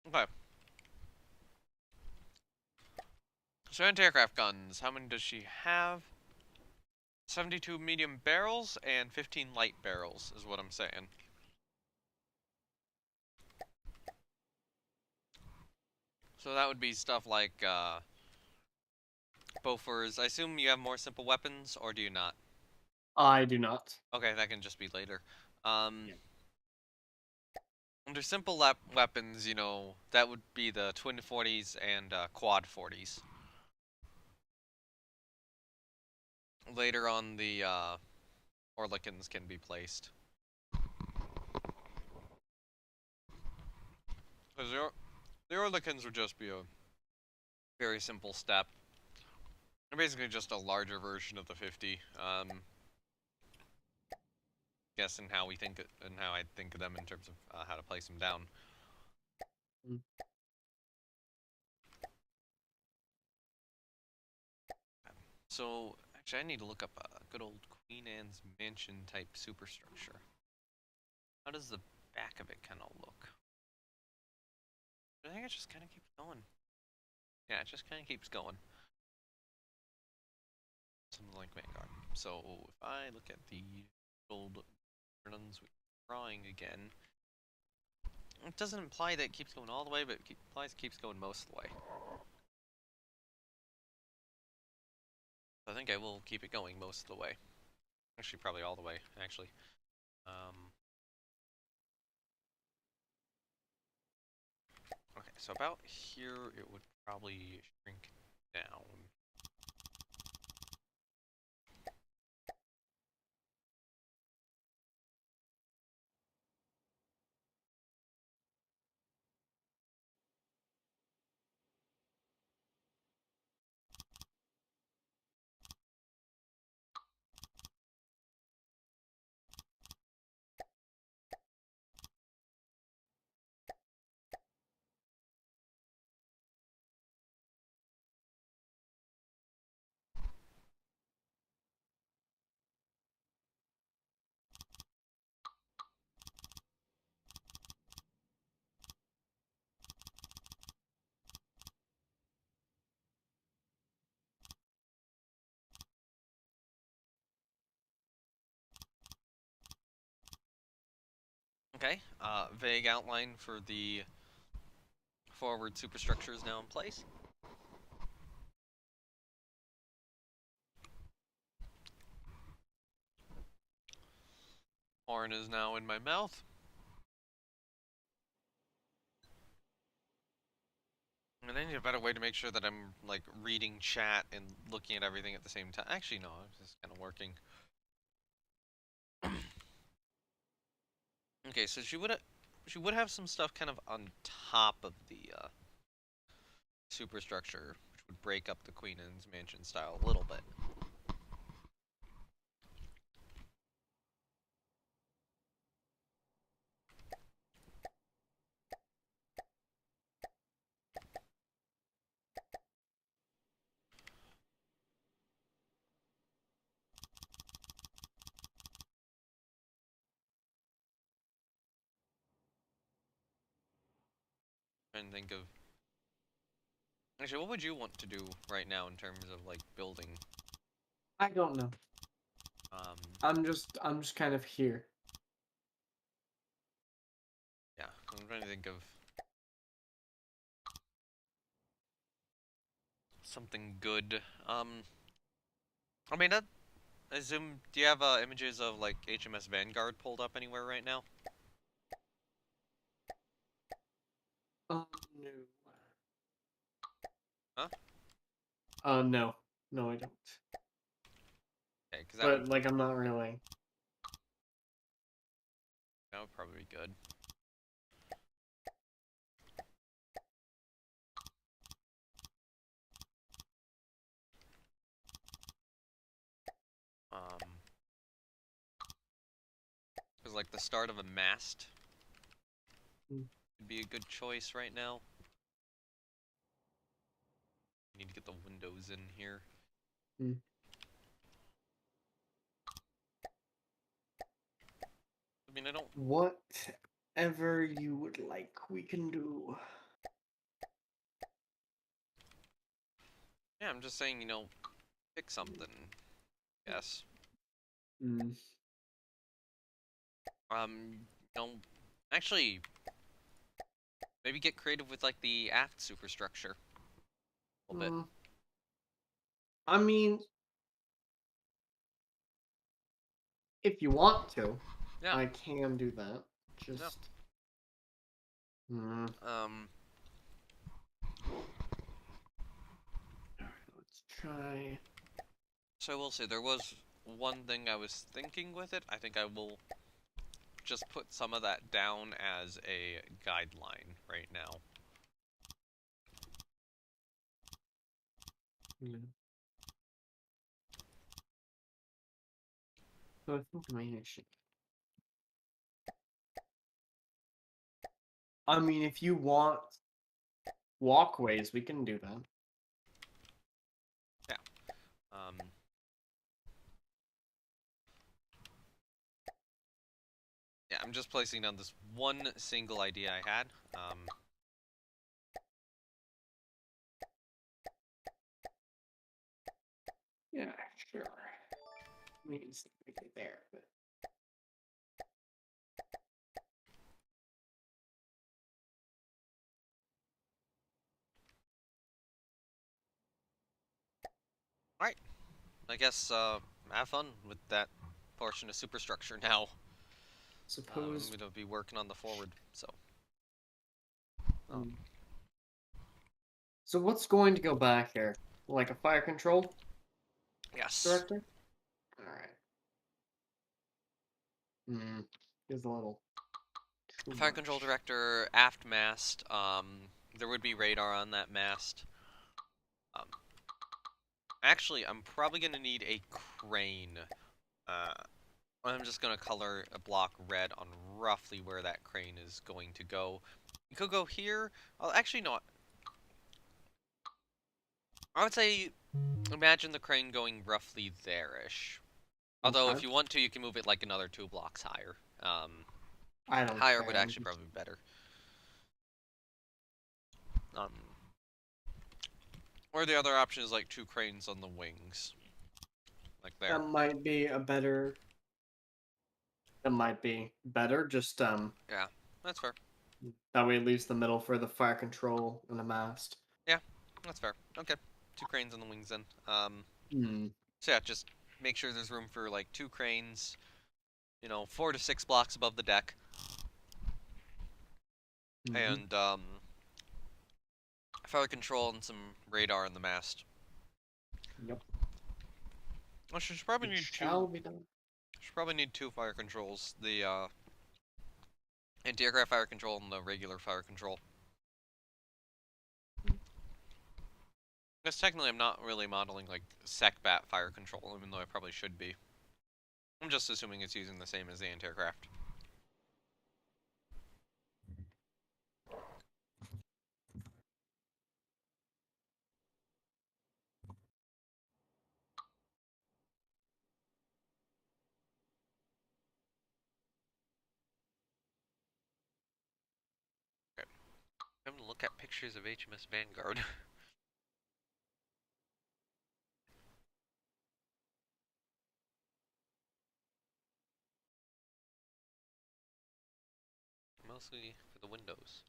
Okay. So anti-aircraft guns. How many does she have? 72 medium barrels and 15 light barrels is what I'm saying. So that would be stuff like Bofors. I assume you have more simple weapons, or do you not? I do not. Okay, that can just be later. Um, Yeah. Under simple weapons, that would be the twin 40s and quad 40s. Later on, the Orlikins can be placed. Because the Orlikins would just be a very simple step. They're basically just a larger version of the 50. Guessing how we think it, and how I think of them in terms of how to place them down. Mm. So, actually, I need to look up a good old Queen Anne's Mansion type superstructure. How does the back of it kind of look? I think it just kind of keeps going. Yeah, it just kind of keeps going. Something like Vanguard. So, if I look at the old Brunswick drawing again, it doesn't imply that it keeps going all the way, but it implies it keeps going most of the way. I think I will keep it going most of the way. Actually, probably all the way, actually. Um, okay, so about here it would probably shrink down. Okay, vague outline for the forward superstructure is now in place. Horn is now in my mouth. And I need a better way to make sure that I'm like reading chat and looking at everything at the same time. Actually, no, it's just kind of working. Okay, so she would have some stuff kind of on top of the superstructure, which would break up the Queen Anne's Mansion style a little bit. And think of actually, what would you want to do right now in terms of like building? I don't know. Um, I'm just kind of here. yeah, I'm trying to think of something good. I mean, I assume. Do you have images of like HMS Vanguard pulled up anywhere right now? No. Huh? No. No, I don't. Okay, because But, like, I'm not really. that would probably be good. Because like the start of a mast Mm. would be a good choice right now. Need to get the windows in here. Mm. I mean, I don't. Whatever you would like, we can do. Yeah, I'm just saying, pick something. Yes. Mm. You know, actually, maybe get creative with like the aft superstructure a little bit. Mm. I mean, if you want to, Yeah. I can do that. Yeah. Just. Mm. Um. Let's try. So I will say there was one thing I was thinking with it. I think I will just put some of that down as a guideline right now. Mm. So I think maybe I should. I mean, if you want walkways, we can do that. Yeah. Um. Yeah, I'm just placing down this one single idea I had. Yeah, sure. We can stick it there, but. Alright. I guess, have fun with that portion of superstructure now. I'm Suppose. gonna be working on the forward, so. Um, Mm. So what's going to go back here? Like a fire control yes. director? Alright. Hmm. Is a little too Fire control much. director, aft mast, there would be radar on that mast. Um, actually, I'm probably gonna need a crane. Uh, I'm just gonna color a block red on roughly where that crane is going to go. It could go here. Oh, actually, no. I would say imagine the crane going roughly there-ish. Although, Okay. if you want to, you can move it like another 2 blocks higher. I don't Higher would care. I'm actually just. probably be better. Um, or the other option is like 2 cranes on the wings, like That there. might be a better. That might be better. Just Yeah, that's fair. that way it leaves the middle for the fire control and the mast. Yeah, that's fair. Okay, 2 cranes on the wings then. Hmm. So yeah, just make sure there's room for like 2 cranes. 4 to 6 blocks above the deck, Mm-hmm. and fire control and some radar in the mast. Yep. I should probably It need two. shall be done. Should probably need 2 fire controls. The anti-aircraft fire control and the regular fire control. Because technically, I'm not really modeling like SecBat fire control, even though I probably should be. I'm just assuming it's using the same as the anti-aircraft. Okay. I'm gonna look at pictures of HMS Vanguard. Mostly for the windows.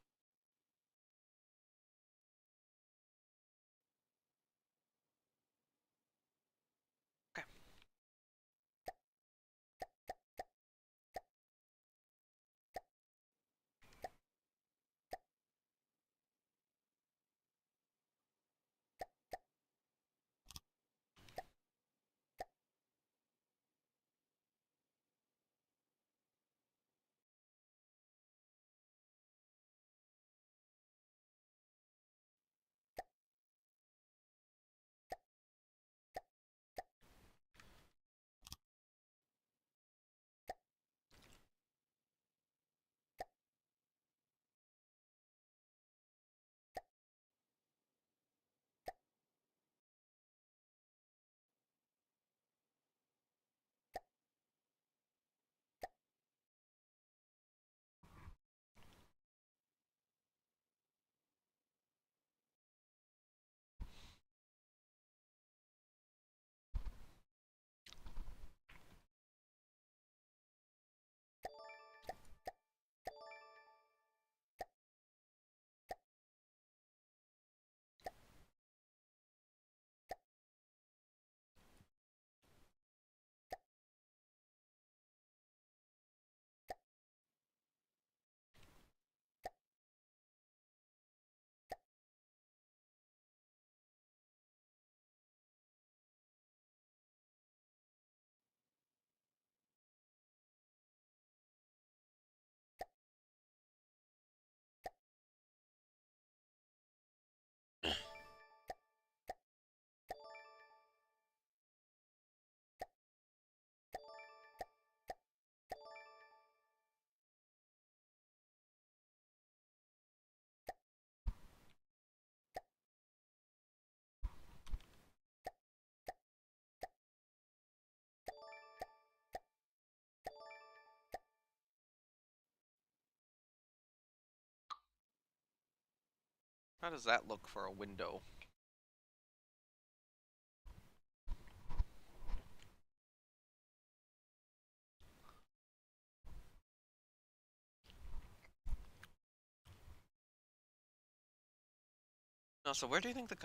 How does that look for a window? No, so where do you think the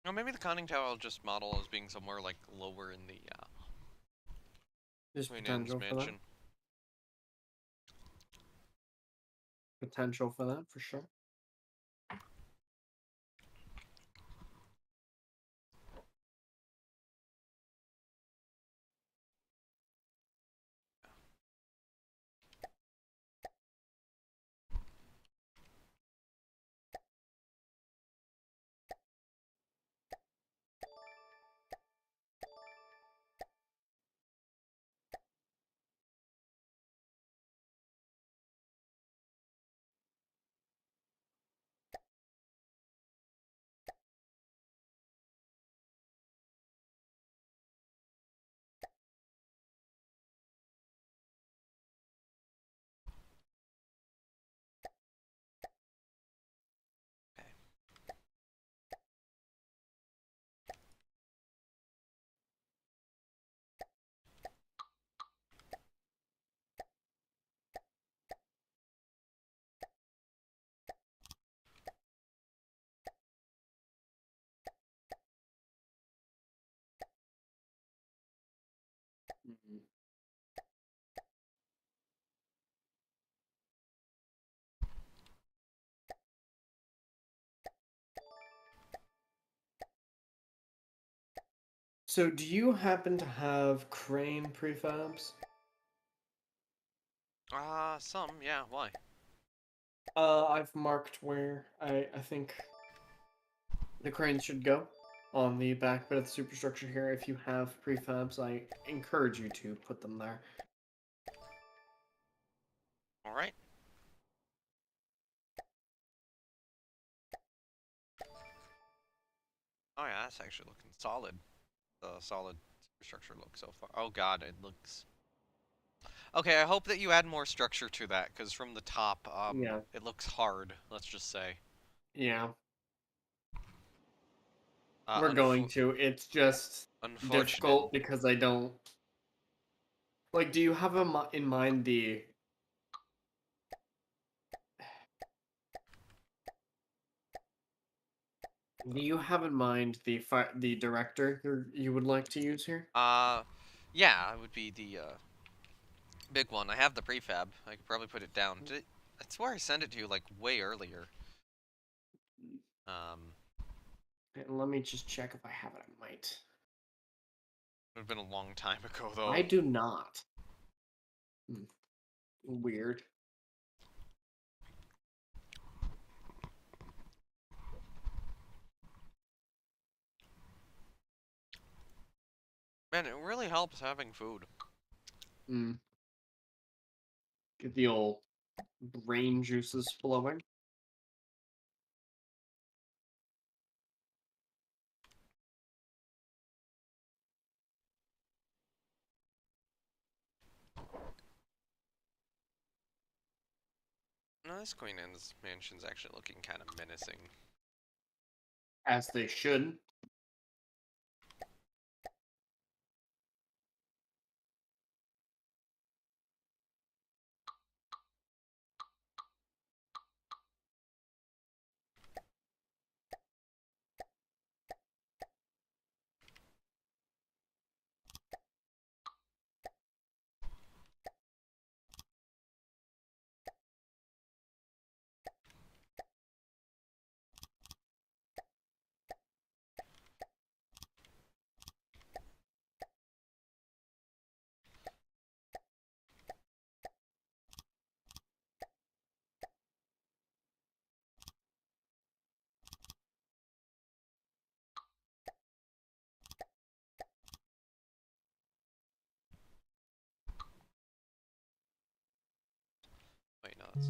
no, maybe the conning tower will just model as being somewhere like lower in the There's Queen Anne's potential for that. mansion. Potential for that, for sure. Okay. Mhm. So, do you happen to have crane prefabs? Some, yeah, why? I've marked where I think the crane should go on the back bit of the superstructure here. If you have prefabs, I encourage you to put them there. Alright. Oh yeah, that's actually looking solid. The solid structure looks so far. Oh god, it looks... Okay, I hope that you add more structure to that, because from the top, Yeah, it looks hard, let's just say. yeah, Uh, we're going unfo to. It's just unfortunate. difficult because I don't like. Do you have in mind the? Do you have in mind the director you would like to use here? Uh, yeah, it would be the, big one. I have the prefab. I could probably put it down. I swear I sent it to you, like, way earlier. Um, And let me just check if I have it. I might. it would have been a long time ago, I though. do not. Hmm, weird. Man, it really helps having food. Hmm. Get the old brain juices flowing. No, this Queen Anne's mansion's actually looking kind of menacing. As they should. Wait, no, that's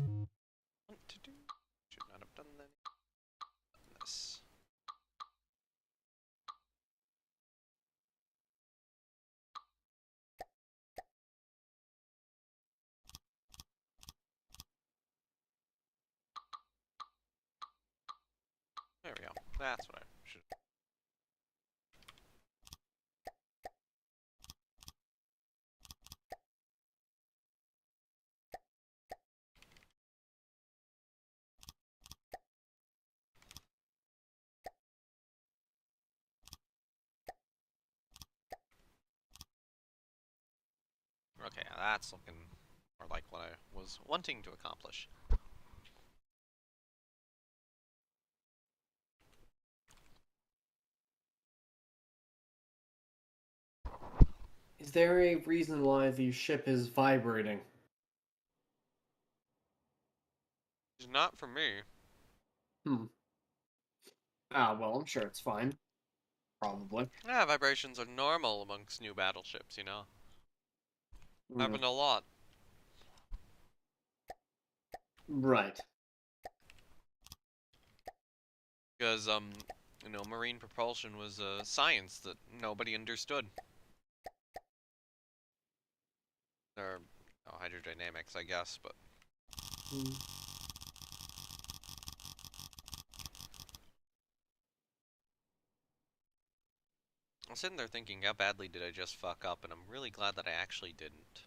what to do. Should not have done this. There we go. That's what I should. Okay, that's looking more like what I was wanting to accomplish. Is there a reason why the ship is vibrating? It's not for me. Hmm. Ah, well, I'm sure it's fine. Probably. Yeah, vibrations are normal amongst new battleships, you know. Hmm. Happen a lot. Right. Because, you know, marine propulsion was a science that nobody understood. Or, oh, hydrodynamics, I guess, but... Hmm. I'm sitting there thinking, how badly did I just fuck up, and I'm really glad that I actually didn't.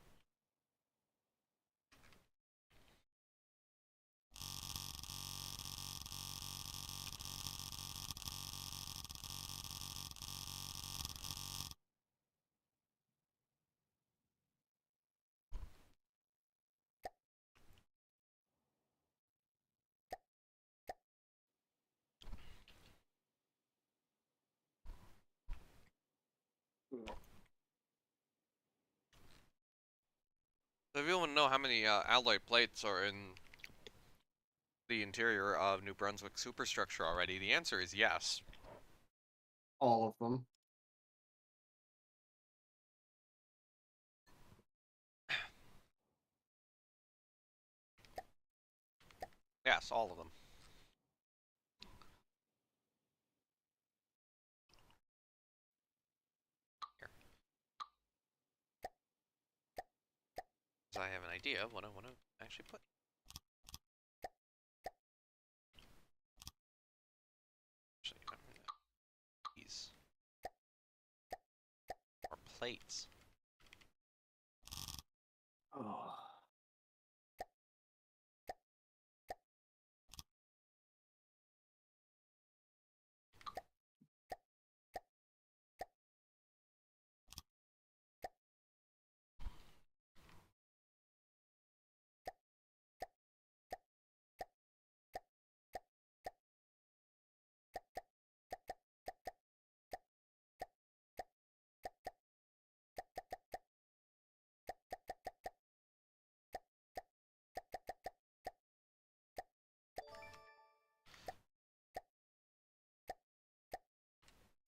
So if you want to know how many alloy plates are in the interior of New Brunswick superstructure already, the answer is yes. All of them. Yes, all of them. Here. So I have an idea of what I want to actually put. Actually, not really that. These are plates. Oh.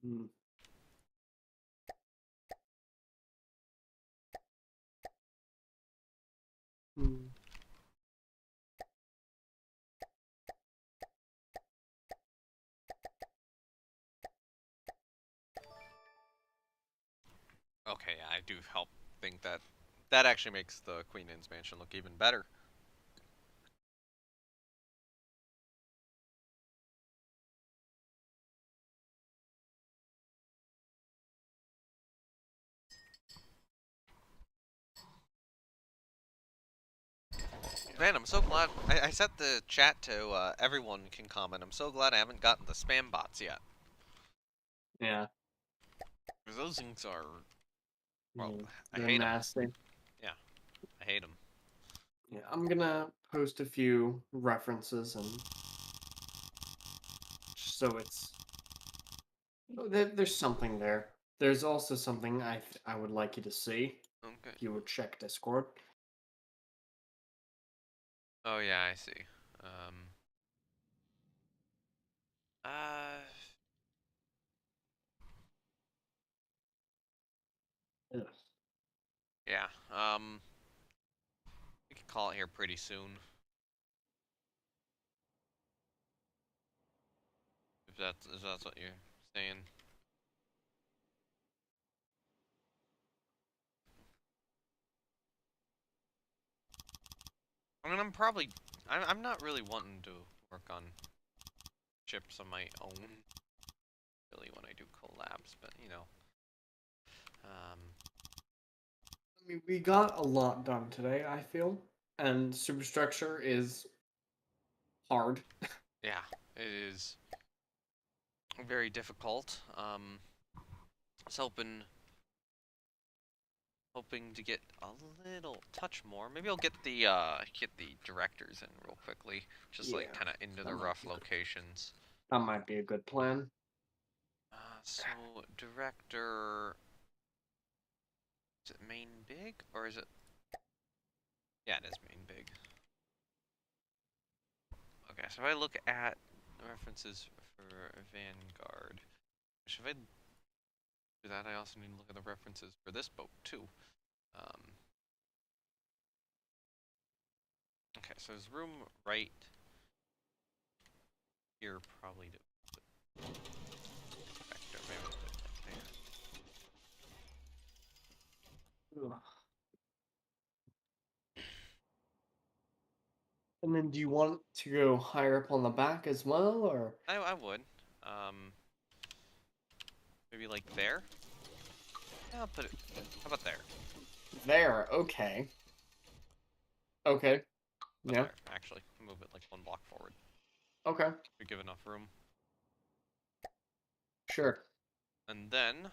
Hmm. Hmm. Okay, I do help think that that actually makes the Queen Anne's Mansion look even better. Man, I'm so glad I set the chat to everyone can comment. I'm so glad I haven't gotten the spam bots yet. Yeah. Because those things are, well, Yeah. I They're hate them. nasty. Yeah, I hate them. Yeah, I'm gonna post a few references and so there's something there. There's also something I would like you to see Okay. if you would check Discord. Oh yeah, I see. Um, uh, Ugh. yeah. We can call it here pretty soon. If that's what you're saying. I mean, I'm not really wanting to work on ships on my own, really, when I do collabs, but, you know. I mean, we got a lot done today, I feel. And superstructure is hard. Yeah, it is very difficult. I was hoping to get a little touch more. Maybe I'll get the directors in real quickly, just like Yeah, kind of into that the might rough be good. locations. That might be a good plan. So director, is it main big or is it? Yeah, it is main big. Okay, so if I look at the references for Vanguard, should I do that? I also need to look at the references for this boat too. Um, okay, so there's room right here, probably to vector. Maybe I'll put it like Ugh. And then do you want to go higher up on the back as well, or there. I would. Um, Maybe like there. Yeah, I'll put it. How about there? there? Okay. Okay. But Yeah. there, actually, move it like one block forward. Okay. To give enough room. Sure. And then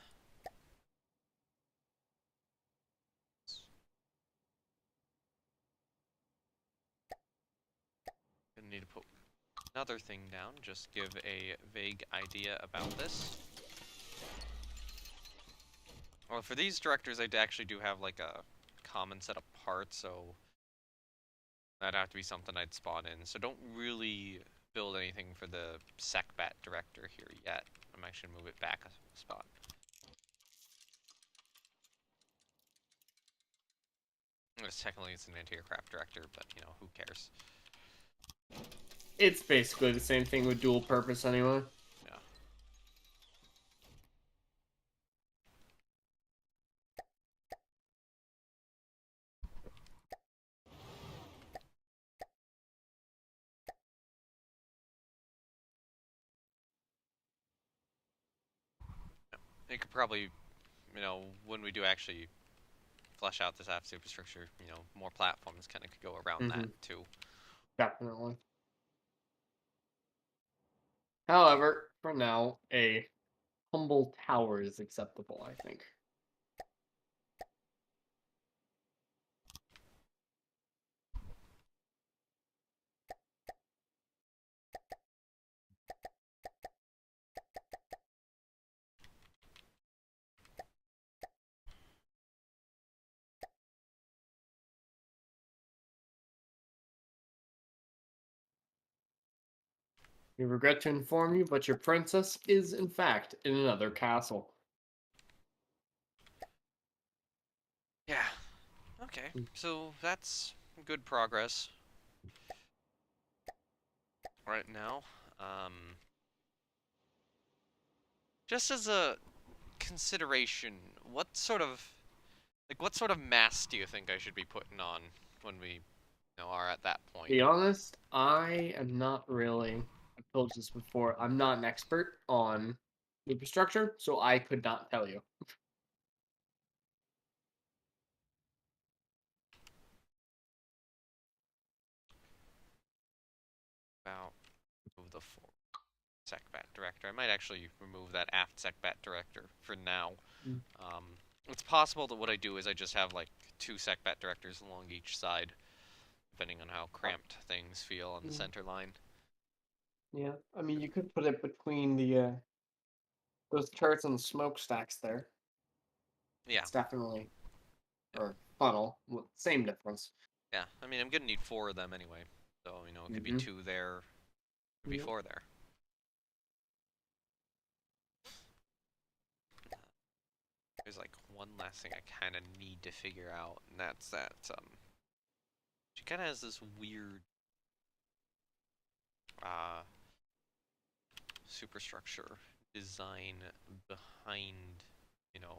gonna need to put another thing down. Just give a vague idea about this. Well, for these directors, I actually do have like a common set of parts, so that'd have to be something I'd spawn in. So don't really build anything for the SecBat director here yet. I'm actually gonna move it back a spot. Technically, it's an anti-aircraft director, but you know, who cares? It's basically the same thing with dual purpose anyway. Yeah. It could probably, you know, when we do actually flesh out this app superstructure, you know, more platforms kind of could go around that Mm-hmm. too. Definitely. However, for now, a humble tower is acceptable, I think. We regret to inform you, but your princess is, in fact, in another castle. Yeah. Okay. Mm. So that's good progress right now. Um, just as a consideration, what sort of mass do you think I should be putting on when we, you know, are at that point? Be honest, I am not really. I've told you this before. I'm not an expert on infrastructure, so I could not tell you. About move the SecBat director. I might actually remove that aft SecBat director for now. Mm. Um, it's possible that what I do is I just have like two SecBat directors along each side, depending on how cramped things feel on the Mm. center line. Yeah, I mean, you could put it between the those turrets and the smokestacks there. Yeah, It's definitely yeah, or funnel, same difference. yeah. I mean, I'm gonna need four of them anyway, so you know it could be Mm-hmm. two there, it could be Yep. four there. There's like one last thing I kind of need to figure out, and that's that she kind of has this weird uh superstructure design behind, you know,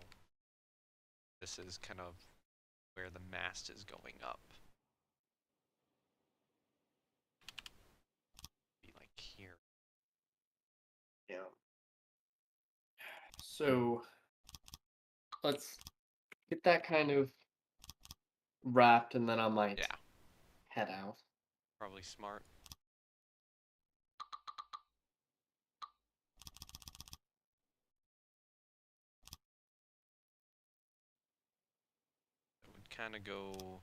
this is kind of where the mast is going up. Be like here. So let's get that kind of wrapped, and then I might Yeah, head out. probably smart. It would kind of go.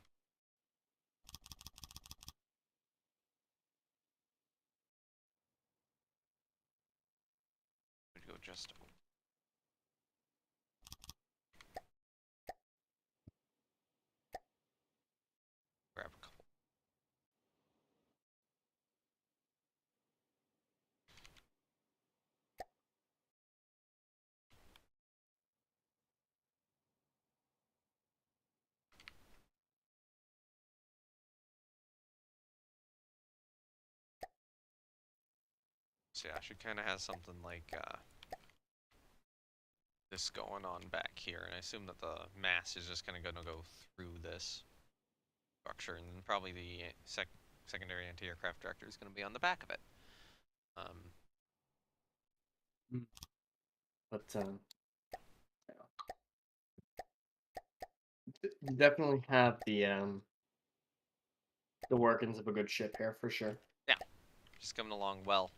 Would go just grab a couple. So yeah, I should kind of have something like this going on back here, and I assume that the mast is just kind of going to go through this structure, and then probably the secondary anti-aircraft director is going to be on the back of it. Mm. But you definitely have the workings of a good ship here for sure. Yeah, just coming along well.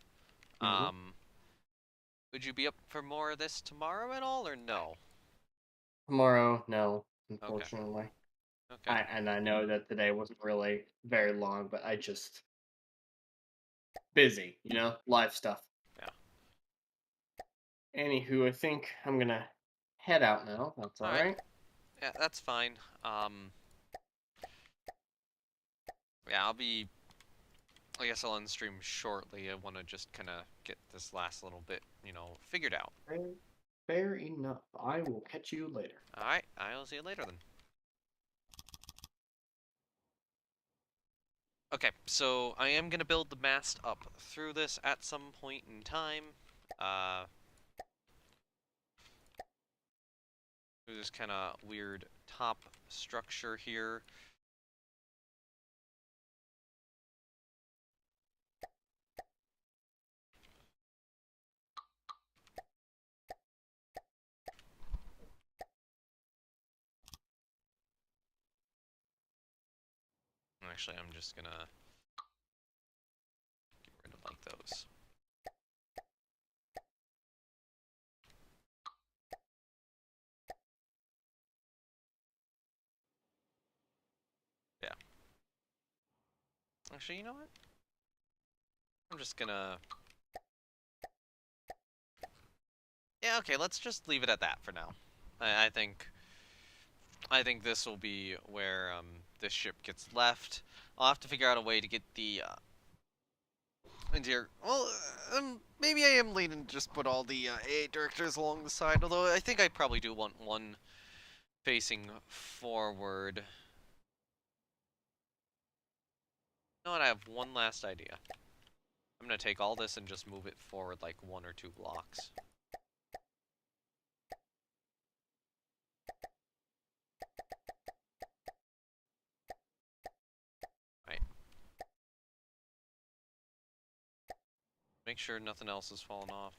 Hmm. Um, would you be up for more of this tomorrow at all, or no? Tomorrow, no, Okay, unfortunately. okay, I know that today wasn't really very long, but I just busy, live stuff. yeah. Anywho, I think I'm gonna head out now. That's All all right, right. yeah, that's fine. Yeah, I'll be. I guess I'll end stream shortly. I want to just kind of get this last little bit, figured out. Fair, fair enough. I will catch you later. All right, I'll see you later then. Okay, so I am gonna build the mast up through this at some point in time. Uh, through this kind of weird top structure here. Actually, I'm just gonna get rid of like those. Yeah. Actually, you know what? I'm just gonna. Yeah. Okay. Let's just leave it at that for now. I think. I think this will be where this ship gets left. I'll have to figure out a way to get the interior. Well, maybe I am leaning to just put all the AA directors along the side. Although I think I probably do want one facing forward. You know what? I have one last idea. I'm gonna take all this and just move it forward like 1 or 2 blocks. Right. Make sure nothing else has fallen off.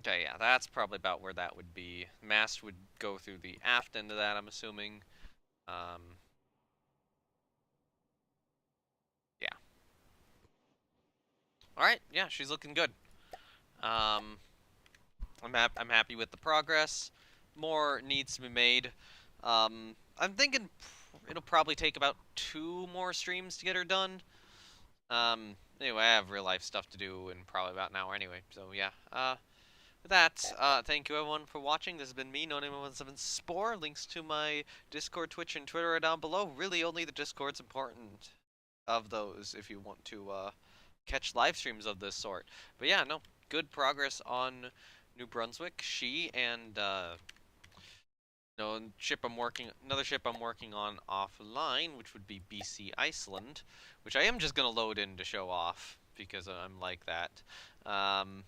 Okay, yeah, that's probably about where that would be. Mast would go through the aft end of that, I'm assuming. Um, yeah. All right, yeah, she's looking good. Um, I'm happy with the progress. More needs to be made. I'm thinking it'll probably take about 2 more streams to get her done. Anyway, I have real life stuff to do in probably about an hour anyway. So yeah. With that, thank you everyone for watching. This has been me, No17 Spore. Links to my Discord, Twitch, and Twitter are down below. Really, only the Discord's important of those if you want to catch live streams of this sort. But yeah, no, good progress on New Brunswick. She and another ship I'm working on offline, which would be BC Iceland, which I am just gonna load in to show off because I'm like that. Um,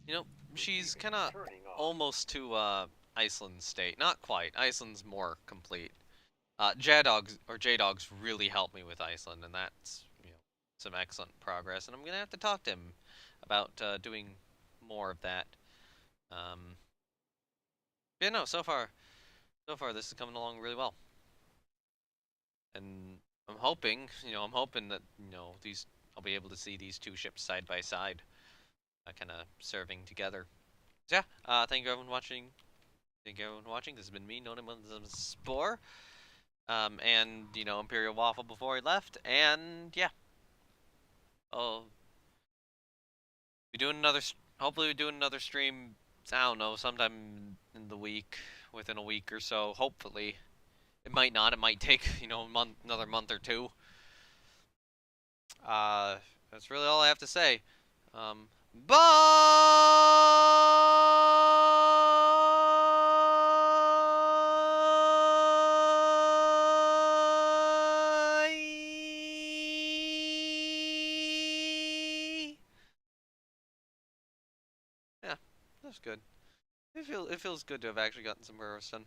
you know, she's kind of almost to Iceland's state. Not quite. Iceland's more complete. J-Dogs really helped me with Iceland, and that's some excellent progress. And I'm gonna have to talk to him about doing more of that. Um, yeah, no, so far this is coming along really well, and I'm hoping that these I'll be able to see these two ships side by side, kind of serving together. So yeah, thank you everyone watching. Thank you everyone watching. This has been me, known as Spore, and Imperial Waffle before he left, and yeah, oh, we doing another. Hopefully, we doing another stream. I don't know, sometime in the week, within a week or so. Hopefully, it might not. It might take another month or two. Uh, that's really all I have to say. Bye. Yeah, that's good. It feels good to have actually gotten some progress done.